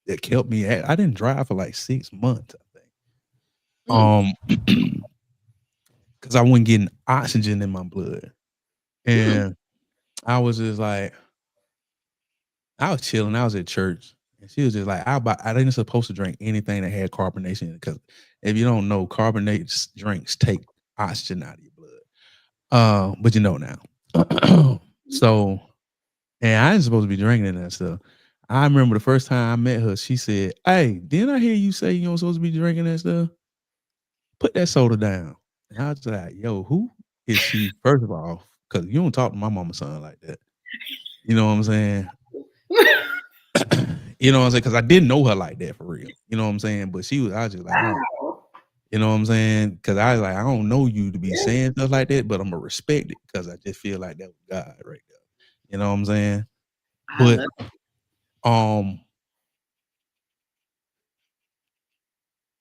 that kept me I didn't drive for like 6 months, I think. Because I wasn't getting oxygen in my blood. And I was just like, I was chilling. I was at church. And she was just like, I didn't supposed to drink anything that had carbonation in it. Because if you don't know, carbonated drinks take oxygen out of your blood. But you know now. So, and I ain't supposed to be drinking that stuff. I remember the first time I met her, she said, "Hey, didn't I hear you say you don't supposed to be drinking that stuff? Put that soda down." And I was like, "Yo, who is she?" First of all, because you don't talk to my mama's son like that. You know what I'm saying? You know what I'm saying? Because I didn't know her like that for real. You know what I'm saying? But I was just like, oh, wow. you know what I'm saying? Because I was like, I don't know you to be saying stuff like that, but I'm gonna respect it because I just feel like that was God right there. You know what I'm saying? But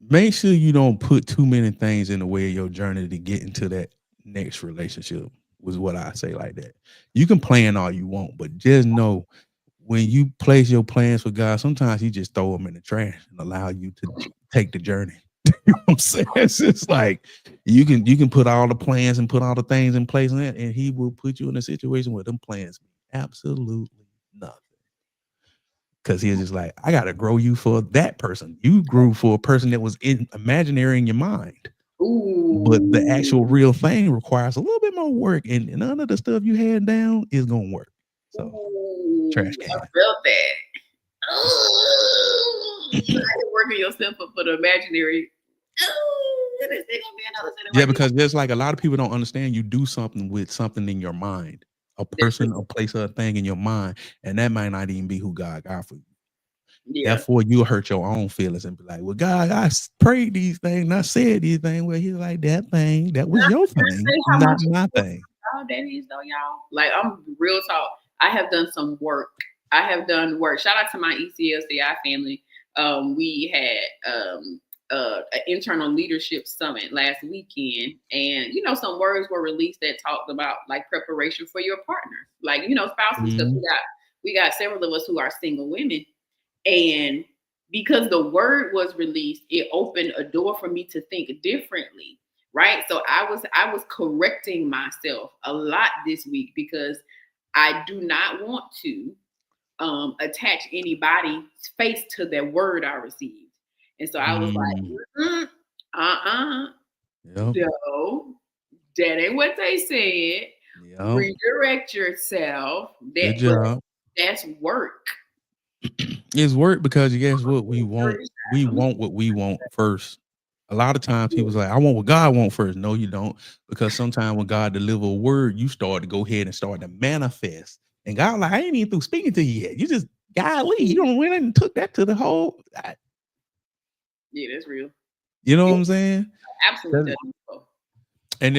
make sure you don't put too many things in the way of your journey to get into that next relationship, was what I say like that. You can plan all you want, but just know when you place your plans for God, sometimes he just throw them in the trash and allow you to take the journey. You know what I'm saying? It's just like you can put all the plans and put all the things in place and he will put you in a situation where them plans mean absolutely nothing. Because he's just like, I gotta grow you for that person. You grew for a person that was imaginary in your mind. But the actual real thing requires a little bit more work, and none of the stuff you had down is gonna work. So trash can. I felt that. You're working yourself up for the imaginary. Is there gonna be another Yeah, because there's like a lot of people don't understand. You do something with something in your mind, a person, a place, or a thing in your mind, and that might not even be who God got for you. Yeah. Therefore, you'll hurt your own feelings and be like, well, God, I prayed these things, and I said these things. Well, he's like, that thing, that was your thing, not my thing. Oh, that is though, y'all. Like, I'm real talk. I have done some work. Shout out to my ECLCI family. We had an internal leadership summit last weekend, and some words were released that talked about like preparation for your partner, like spouses, because we got several of us who are single women, and because the word was released, it opened a door for me to think differently. Right. So I was correcting myself a lot this week because I do not want to attach anybody's face to that word I received. And so I was like, no, that ain't what they said. Yep. Redirect yourself. Good job. That's work. It's work because you guess what we want. We want what we want first. A lot of times people's like, I want what God wants first. No, you don't. Because sometimes when God deliver a word, you start to go ahead and start to manifest. And God like, I ain't even through speaking to you yet. You just, golly, you don't went and took that to the whole. Yeah, that's real. You know what I'm saying? Absolutely. And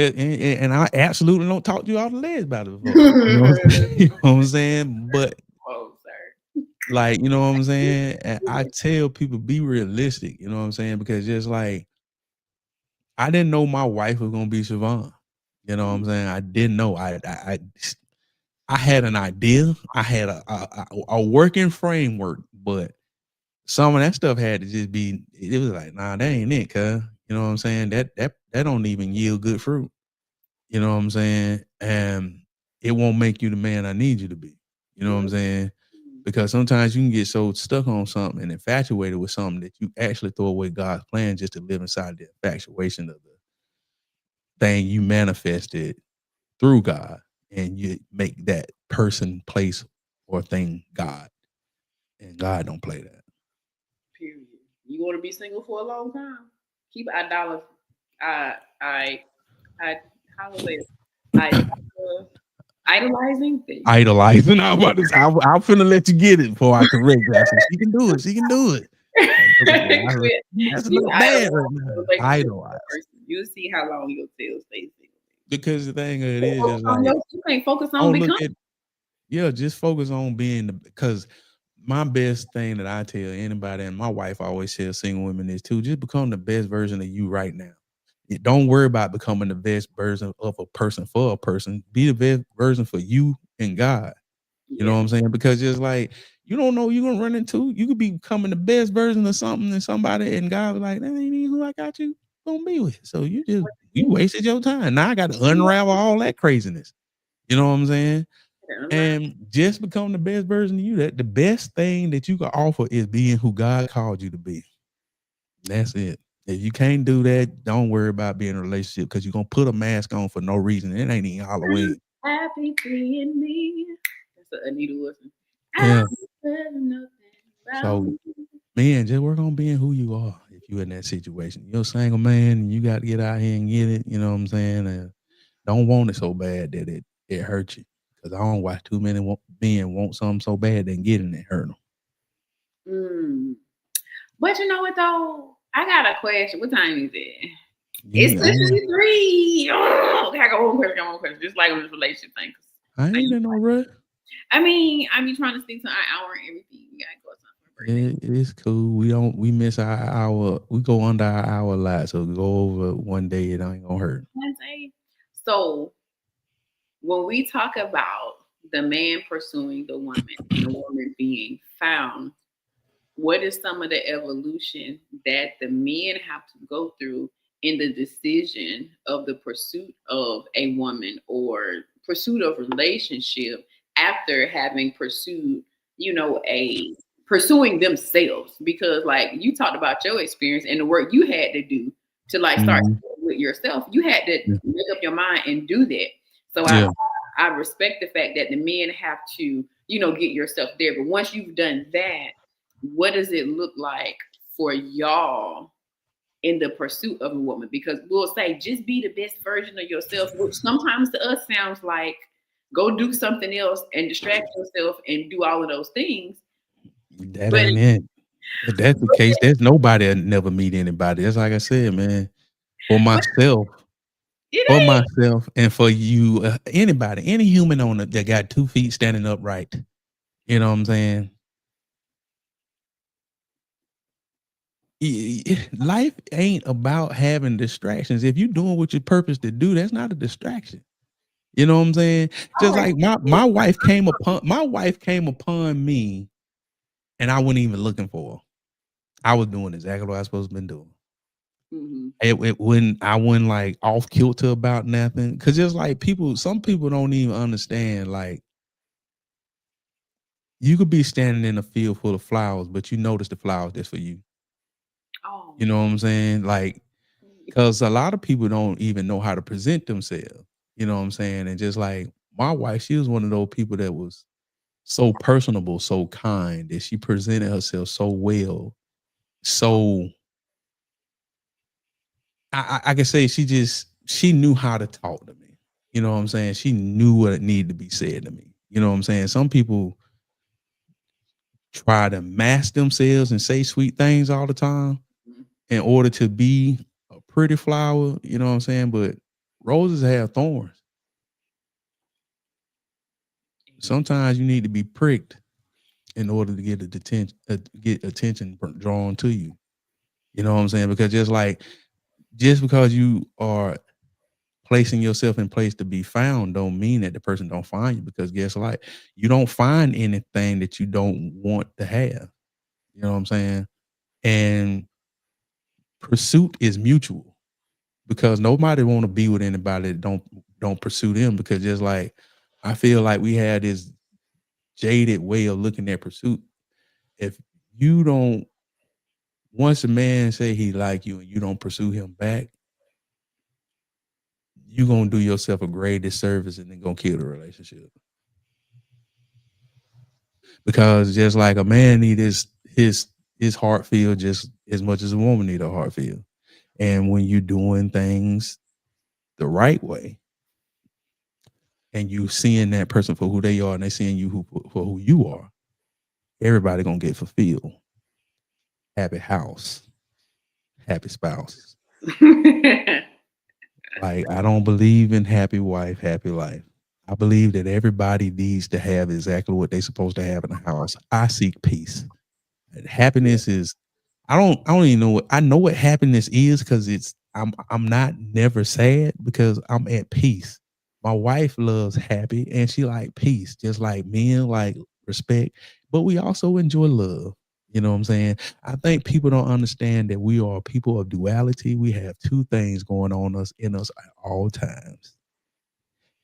I absolutely don't talk to you off the ledge about it before. You know what I'm saying? But oh, sir. Like, you know what I'm saying? And I tell people, be realistic, you know what I'm saying? Because just like, I didn't know my wife was gonna be Siobhan. You know what I'm saying? I didn't know. I had an idea. I had a working framework, but some of that stuff had to just be. It was like, nah, that ain't it, cuz. You know what I'm saying? That don't even yield good fruit. You know what I'm saying? And it won't make you the man I need you to be. You know what I'm saying? Because sometimes you can get so stuck on something and infatuated with something that you actually throw away God's plan just to live inside the infatuation of the thing you manifested through God, and you make that person, place, or thing God. And God don't play that. Period. You want to be single for a long time? Keep idolatry. I how was it? I idolizing things. Idolizing. I'm finna let you get it before I correct you. I said, she can do it. She can do it. That's a You little bad right idolize now. a relationship with Idolize. a person. You'll see how long your tail stays single. Because the thing of it is Focus just on like, you can't focus on don't look becoming. at, yeah, just focus on being the, because my best thing that I tell anybody, and my wife always tells single women this too, just become the best version of you right now. Don't worry about becoming the best version of a person for a person. Be the best version for you and God. You know Yeah. what I'm saying? Because just like, you don't know you're gonna run into. You could be becoming the best version of something and somebody, and God was like, that ain't even who I got you gonna be with. So you wasted your time. Now I got to unravel all that craziness. You know what I'm saying? And just become the best version of you. That the best thing that you can offer is being who God called you to be. That's it. If you can't do that, don't worry about being in a relationship, because you're gonna put a mask on for no reason. It ain't even Halloween. Happy being me. That's what Anita Wilson. I Yeah. said nothing about So me. man, just work on being who you are if you're in that situation. You're a single man and you got to get out here and get it. You know what I'm saying? And don't want it so bad that it hurts you. Because I don't watch too many men want something so bad they get it and it hurt them. But you know what though? I got a question. What time is it? It's You, 3. Oh, okay, I got one question. Just like on this relationship thing. I ain't in no rush. I mean, I be trying to stick to an hour and everything. We gotta go something for birthday. It's cool. We miss our hour. We go under our hour a lot. So go over one day, it ain't gonna hurt. Wednesday. So when we talk about the man pursuing the woman and the woman being found, what is some of the evolution that the men have to go through in the decision of the pursuit of a woman or pursuit of relationship after having pursued, a pursuing themselves? Because like you talked about your experience and the work you had to do to like start Mhm. with yourself, you had to Yeah. make up your mind and do that. So Yeah. I respect the fact that the men have to, get yourself there. But once you've done that, what does it look like for y'all in the pursuit of a woman? Because we'll say just be the best version of yourself, which sometimes to us sounds like go do something else and distract yourself and do all of those things. That But ain't it. If that's the case, there's nobody that never meet anybody. That's like I said, man. For myself, it for ain't. myself, and for you, anybody, any human on it that got 2 feet standing upright. You know what I'm saying? Life ain't about having distractions. If you're doing what you're purpose to do, that's not a distraction. You know what I'm saying? All Just right. like my wife came upon me, and I wasn't even looking for her. I was doing exactly what I was supposed to been doing. Mm-hmm. It wouldn't I wouldn't like off kilter about nothing. Cause just like some people don't even understand, like you could be standing in a field full of flowers, but you notice the flowers that's for you. Oh, You know what I'm saying? Like, cause a lot of people don't even know how to present themselves. You know what I'm saying? And just like my wife, she was one of those people that was so personable, so kind, that she presented herself so well. So I can say she knew how to talk to me. You know what I'm saying? She knew what needed to be said to me. You know what I'm saying? Some people try to mask themselves and say sweet things all the time in order to be a pretty flower. You know what I'm saying? But roses have thorns. Sometimes you need to be pricked in order to get attention drawn to you. You know what I'm saying? Because just because you are placing yourself in place to be found don't mean that the person don't find you, because guess what? You don't find anything that you don't want to have. You know what I'm saying? And pursuit is mutual, because nobody want to be with anybody that don't pursue them, because just like I feel like we had this jaded way of looking at pursuit. If you don't once a man say he like you and you don't pursue him back, you gonna do yourself a great disservice and then gonna kill the relationship. Because just like a man need his heart feel just as much as a woman need a heart feel. And when you're doing things the right way and you seeing that person for who they are and they seeing you for who you are, everybody gonna get fulfilled. Happy house, happy spouse. Like, I don't believe in happy wife, happy life. I believe that everybody needs to have exactly what they're supposed to have in the house. I seek peace. And happiness is I don't even know what I know what happiness is, because I'm not never sad because I'm at peace. My wife loves happy and she like peace, just like men like respect, but we also enjoy love. You know what I'm saying? I think people don't understand that we are people of duality. We have two things going on us in us at all times.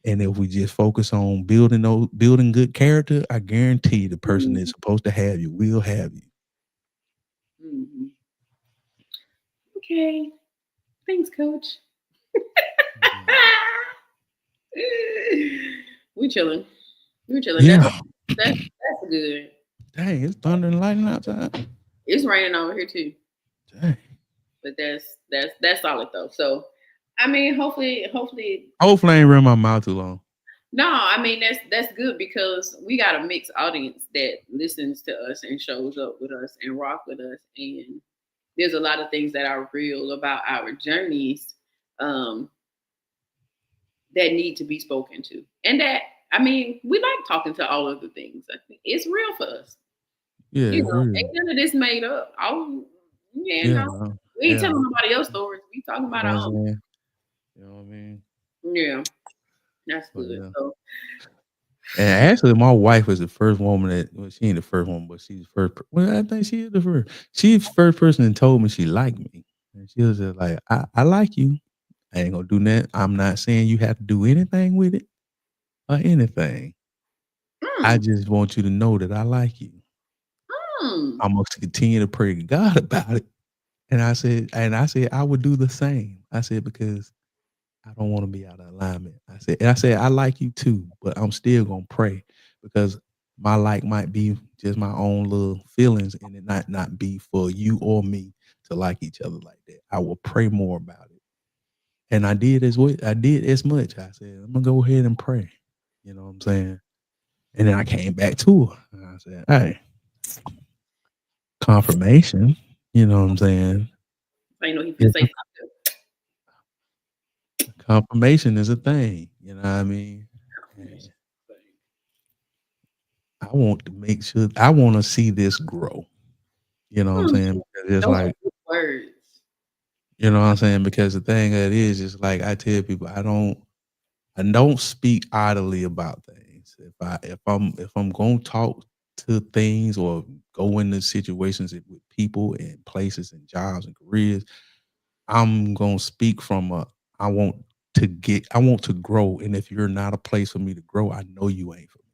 And if we just focus on building good character, I guarantee the person that's supposed to have you will have you. Mm-hmm. Okay. Thanks, Coach. We chilling. We chilling. Yeah. That's good. Dang, it's thunder and lightning outside. It's raining over here too. Dang. But that's solid though. So I mean, hopefully Hopefully I ain't run my mouth too long. no, I mean that's good, because we got a mixed audience that listens to us and shows up with us and rock with us, and there's a lot of things that are real about our journeys um, that need to be spoken to, and that I mean we like talking to all of the things. I think it's real for us. Yeah, You it's know, real. ain't none of this made up. Oh, yeah, Yeah, no, we ain't telling nobody else stories. We talking you about know our what own. I'm saying? You know what I mean? Yeah, that's But good. yeah. So, And actually, my wife was the first woman she ain't the first one, but she's the first. Well, I think she is the first. She's the first person that told me she liked me. And she was just like, I like you. I ain't gonna do that. I'm not saying you have to do anything with it or anything. I just want you to know that I like you. I'm gonna continue to pray to God about it. And I said I would do the same. I said, because I don't want to be out of alignment. I said I like you too, but I'm still gonna pray, because my like might be just my own little feelings, and it not be for you or me to like each other like that. I will pray more about it. And I did as much. I said, I'm gonna go ahead and pray. You know what I'm saying? And then I came back to her and I said, hey, confirmation, you know what I'm saying? I know he finna say something. Confirmation is a thing, you know what I mean? And I want to make sure I want to see this grow. You know what I'm saying? Because it's Those are like, good words. you know what I'm saying? Because the thing that is like I tell people, I don't speak idly about things. If I'm gonna talk to things or go into situations with people and places and jobs and careers, I'm gonna speak from a I want to grow. And if you're not a place for me to grow, I know you ain't for me.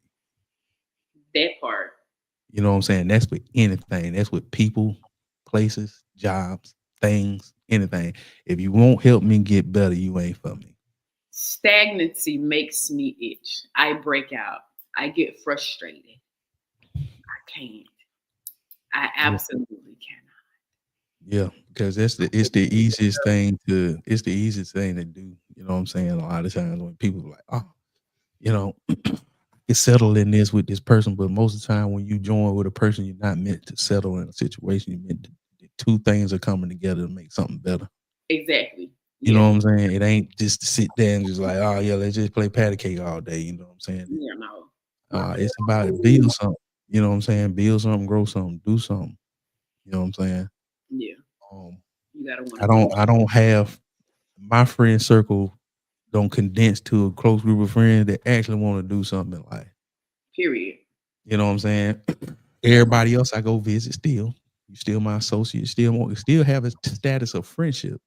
That part. You know what I'm saying? That's with anything. That's with people, places, jobs, things, anything. If you won't help me get better, you ain't for me. Stagnancy makes me itch. I break out. I get frustrated. I can't. I Yeah. absolutely cannot. Yeah, because it's the easiest thing to do. You know what I'm saying? A lot of times when people are like, oh, you know, it's settled in this with this person, but most of the time when you join with a person, you're not meant to settle in a situation. You meant to, the two things are coming together to make something better. Exactly. You know Yeah. what I'm saying? It ain't just to sit there and just like, oh yeah, let's just play patty cake all day. You know what I'm saying? Yeah, no. It's about to build something. You know what I'm saying? Build something, grow something, do something. You know what I'm saying? Yeah. Um, You gotta want I to grow. don't have my friend circle don't condense to a close group of friends that actually want to do something in life. Period. You know what I'm saying? Everybody else I go visit still. You still my associate, still have a status of friendship,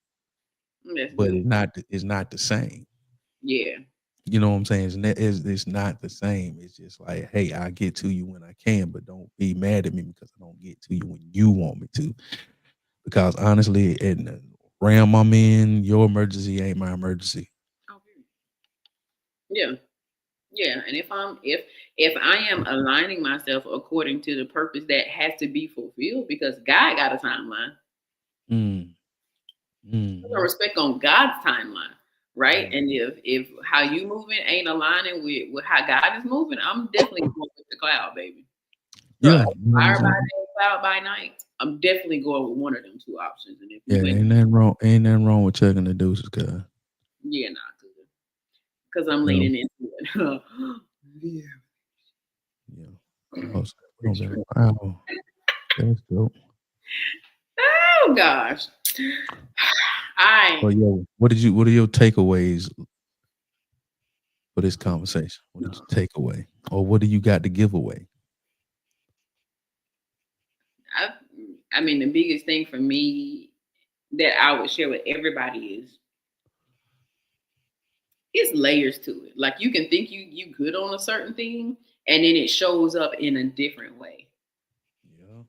That's but good. it's not the same. Yeah. You know what I'm saying? It's not the same. It's just like, hey, I get to you when I can, but don't be mad at me because I don't get to you when you want me to. Because honestly, in the realm I'm in, your emergency ain't my emergency. Okay. Yeah. Yeah. And if I am aligning myself according to the purpose that has to be fulfilled, because God got a timeline. Mm. Put some Mm. respect on God's timeline, right? Mm. And if how you moving ain't aligning with how God is moving, I'm definitely going with the cloud, baby. So Yeah, you know what I'm fire by saying? day, cloud by night. I'm definitely going with one of them two options. And if Yeah, you ain't, ain't nothing wrong with chugging the deuces, cuz. yeah, not good, because I'm You know, leaning into it. Yeah. yeah. Oh, okay. Wow. That's dope. Oh gosh. I So yo, what are your takeaways for this conversation? What did you take away? Or what do you got to give away? I I mean the biggest thing for me that I would share with everybody is it's layers to it. Like you can think you good on a certain thing and then it shows up in a different way. Yeah.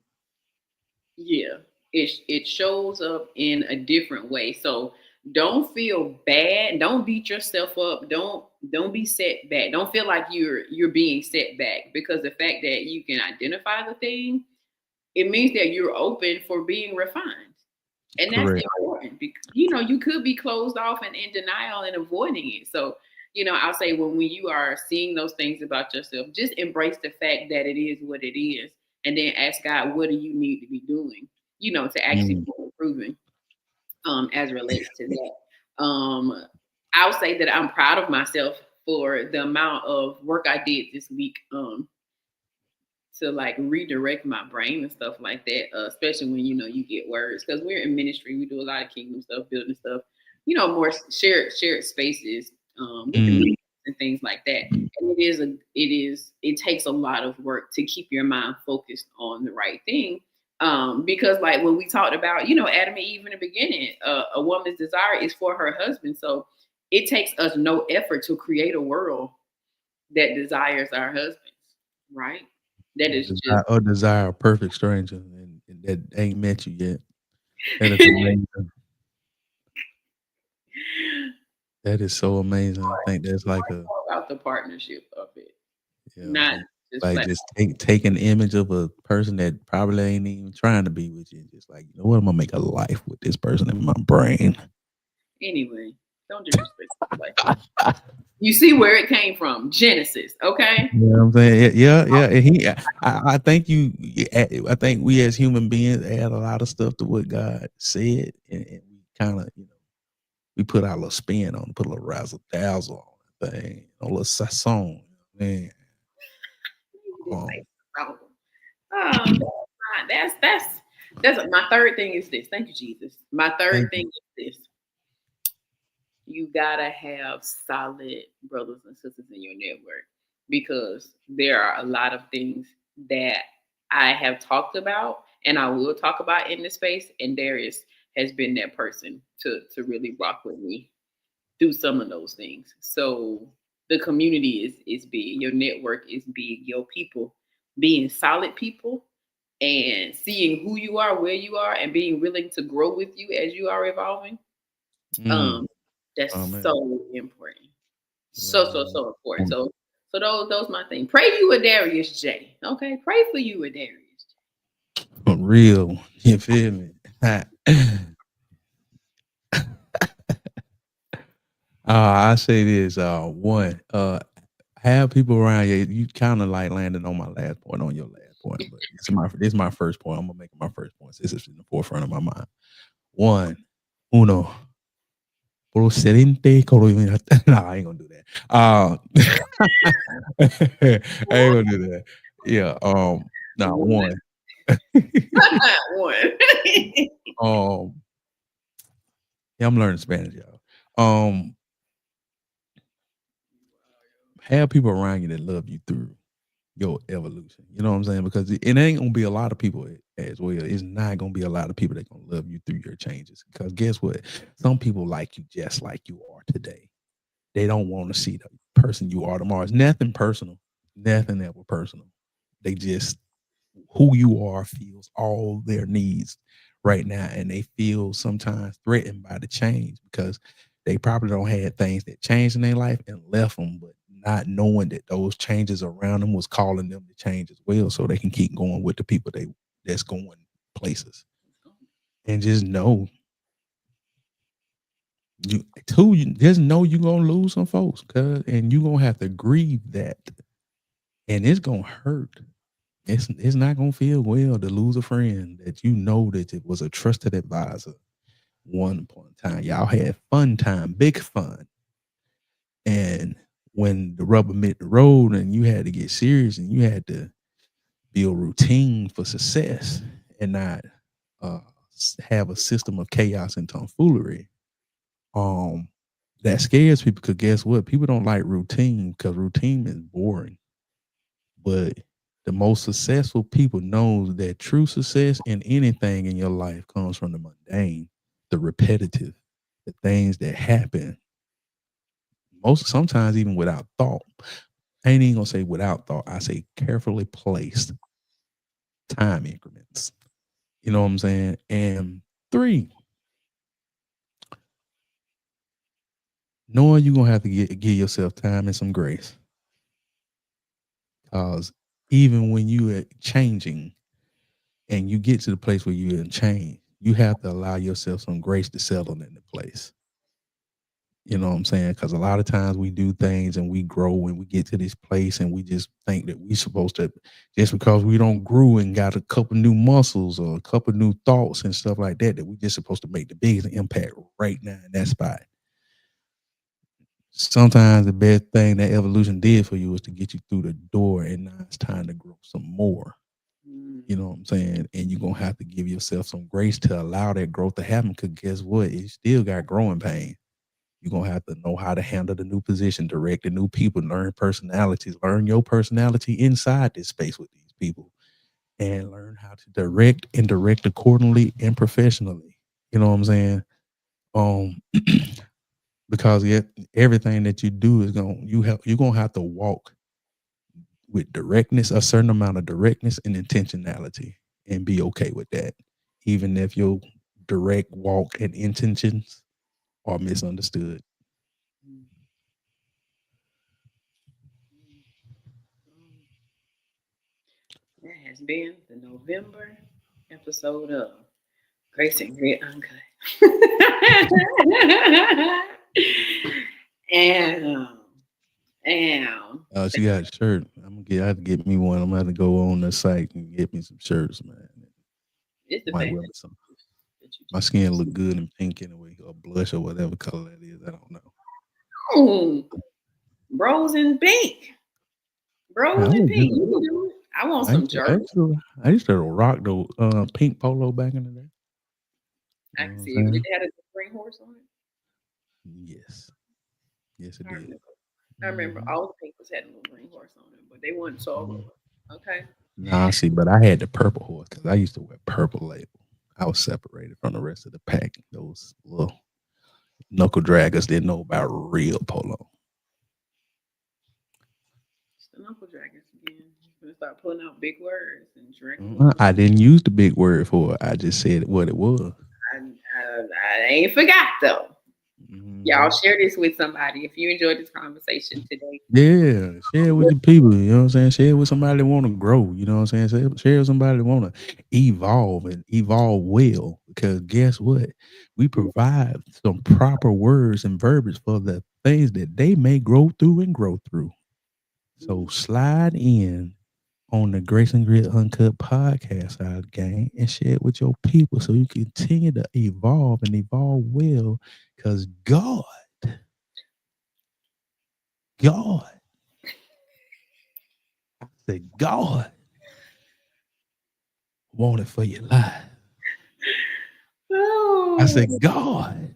Yeah. It shows up in a different way. So don't feel bad. Don't beat yourself up. Don't be set back. Don't feel like you're being set back because the fact that you can identify the thing, it means that you're open for being refined. And that's Correct. important because you could be closed off and in denial and avoiding it. So, I'll say when you are seeing those things about yourself, just embrace the fact that it is what it is, and then ask God, what do you need to be doing, to actually Mm. be improving, as it relates to that. I'll say that I'm proud of myself for the amount of work I did this week. To like redirect my brain and stuff like that, especially when you get words because we're in ministry, we do a lot of kingdom stuff, building stuff, more shared spaces with the Mm. media and things like that. And it takes a lot of work to keep your mind focused on the right thing. Because like when we talked about, Adam and Eve in the beginning, a woman's desire is for her husband. So it takes us no effort to create a world that desires our husbands, right? That is just Or desire a perfect stranger and that ain't met you yet. That is amazing. That is so amazing. I think that's like a all about the partnership of it, yeah, not and just like flat. just take an image of a person that probably ain't even trying to be with you. And just like, you know what, I'm gonna make a life with this person in my brain. Anyway, don't disrespect people like that. You see where it came from, Genesis. Okay. You know what I'm saying? Yeah. And I think I think we as human beings add a lot of stuff to what God said, and we kind of, we put our little spin on, put a little razzle dazzle on the thing, a little sazon, man. Um, Um, that's my third thing is this. Thank you, Jesus. My third thank thing you. is this. You gotta have solid brothers and sisters in your network because there are a lot of things that I have talked about and I will talk about in this space. And Darius has been that person to really rock with me through some of those things. So the community is big, your network is big, your people being solid people and seeing who you are, where you are, and being willing to grow with you as you are evolving. Mm, Um, that's oh man, so important. So, so, man. so important. So those my thing. Pray you a Darius J. Okay, pray for you a Darius Real, you feel me? I say this, one, have people around you. You kind of like landed on my last point, on your last point, but this is my first point. I'm gonna make it my first point. This is in the forefront of my mind. One, uno, procedente. No, I ain't gonna do that. I ain't gonna do that. Yeah. Now One. one. One. um. Yeah, I'm learning Spanish, y'all. Have people around you that love you through your evolution. You know what I'm saying? Because it ain't gonna be a lot of people as well. It's not gonna be a lot of people that gonna love you through your changes. Because guess what? Some people like you just like you are today. They don't want to see the person you are tomorrow. It's nothing personal. Nothing ever personal. They just who you are feels all their needs right now, and they feel sometimes threatened by the change because they probably don't had things that changed in their life and left them, but not knowing that those changes around them was calling them to change as well, so they can keep going with the people that's going places. And just know you just know you're gonna lose some folks, and you're gonna have to grieve that, and it's gonna hurt. It's not gonna feel well to lose a friend that you know that it was a trusted advisor. One upon a time, y'all had fun time, big fun, and when the rubber met the road, and you had to get serious, and you had to build routine for success, and not uh, have a system of chaos and tomfoolery. Um, that scares people because guess what? People don't like routine because routine is boring. But the most successful people knows that true success in anything in your life comes from the mundane, the repetitive, the things that happen. Most sometimes even without thought. I ain't even gonna say without thought. I say carefully placed time increments. You know what I'm saying? And three, knowing you're gonna have to give yourself time and some grace. Cause even when you are changing and you get to the place where you're in change, you have to allow yourself some grace to settle into place. You know what I'm saying? Because a lot of times we do things and we grow and we get to this place and we just think that we're supposed to, just because we don't grow and got a couple new muscles or a couple new thoughts and stuff like that, that we just supposed to make the biggest impact right now in that spot. Sometimes the best thing that evolution did for you is to get you through the door, and now it's time to grow some more. You know what I'm saying? And you're gonna have to give yourself some grace to allow that growth to happen. Because guess what? It still got growing pain. You're gonna have to know how to handle the new position, direct the new people, learn personalities, learn your personality inside this space with these people, and learn how to direct and direct accordingly and professionally. You know what I'm saying? Um, because everything that you do is you're gonna have to walk with directness, a certain amount of directness and intentionality, and be okay with that, even if your direct walk and intentions are misunderstood. That has been the November episode of Grace and Grit Uncut. and She got a shirt. I have to get me one. I'm gonna have to go on the site and get me some shirts, man. it's the Might fact wear some. My skin look good in pink anyway, or blush or whatever color that is. I don't know. oh, bros in pink. I Bros in was pink. just, You can do it. I want some jerk. I used to rock the pink polo back in the day. I You know can what I'm see it. Did saying? it have a green horse on it? Yes, yes, it I did. remember. I remember Mm-hmm. all the pink was had a little green horse on it, but they weren't Mm-hmm. so okay. Nah, see, but I had the purple horse because I used to wear purple label. I was separated from the rest of the pack. Those little knuckle draggers didn't know about real polo. It's the knuckle dragons again. You're gonna start pulling out big words and dragging. I didn't use the big word for it. I just said what it was. I ain't forgot though. Y'all Hmm. share this with somebody if you enjoyed this conversation today. Yeah, share it with your people. You know what I'm saying? Share it with somebody that want to grow. You know what I'm saying? Share with somebody that want to evolve and evolve well. Because guess what? We provide some proper words and verbiage for the things that they may grow through and grow through. So slide in on the Grace and Grit Uncut podcast side of the game and share it with your people so you continue to evolve and evolve well. Because God, I said, God want it for your life. Oh. I said, God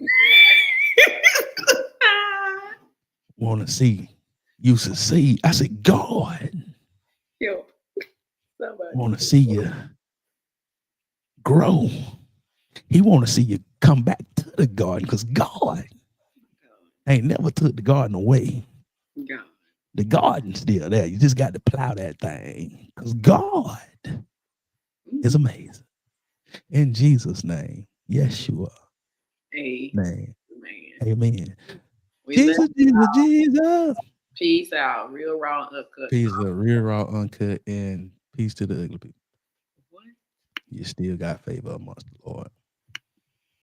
want to see you succeed. I said, God Yo, somebody. want to see you grow. He want to see you come back to the garden because God ain't never took the garden away. God. The garden's still there. You just got to plow that thing because God is amazing. In Jesus' name, Yeshua. Amen. Amen. We Jesus, Jesus, Jesus. Peace out. Real raw uncut. Peace to real raw uncut and peace to the ugly people. What? You still got favor amongst the Lord.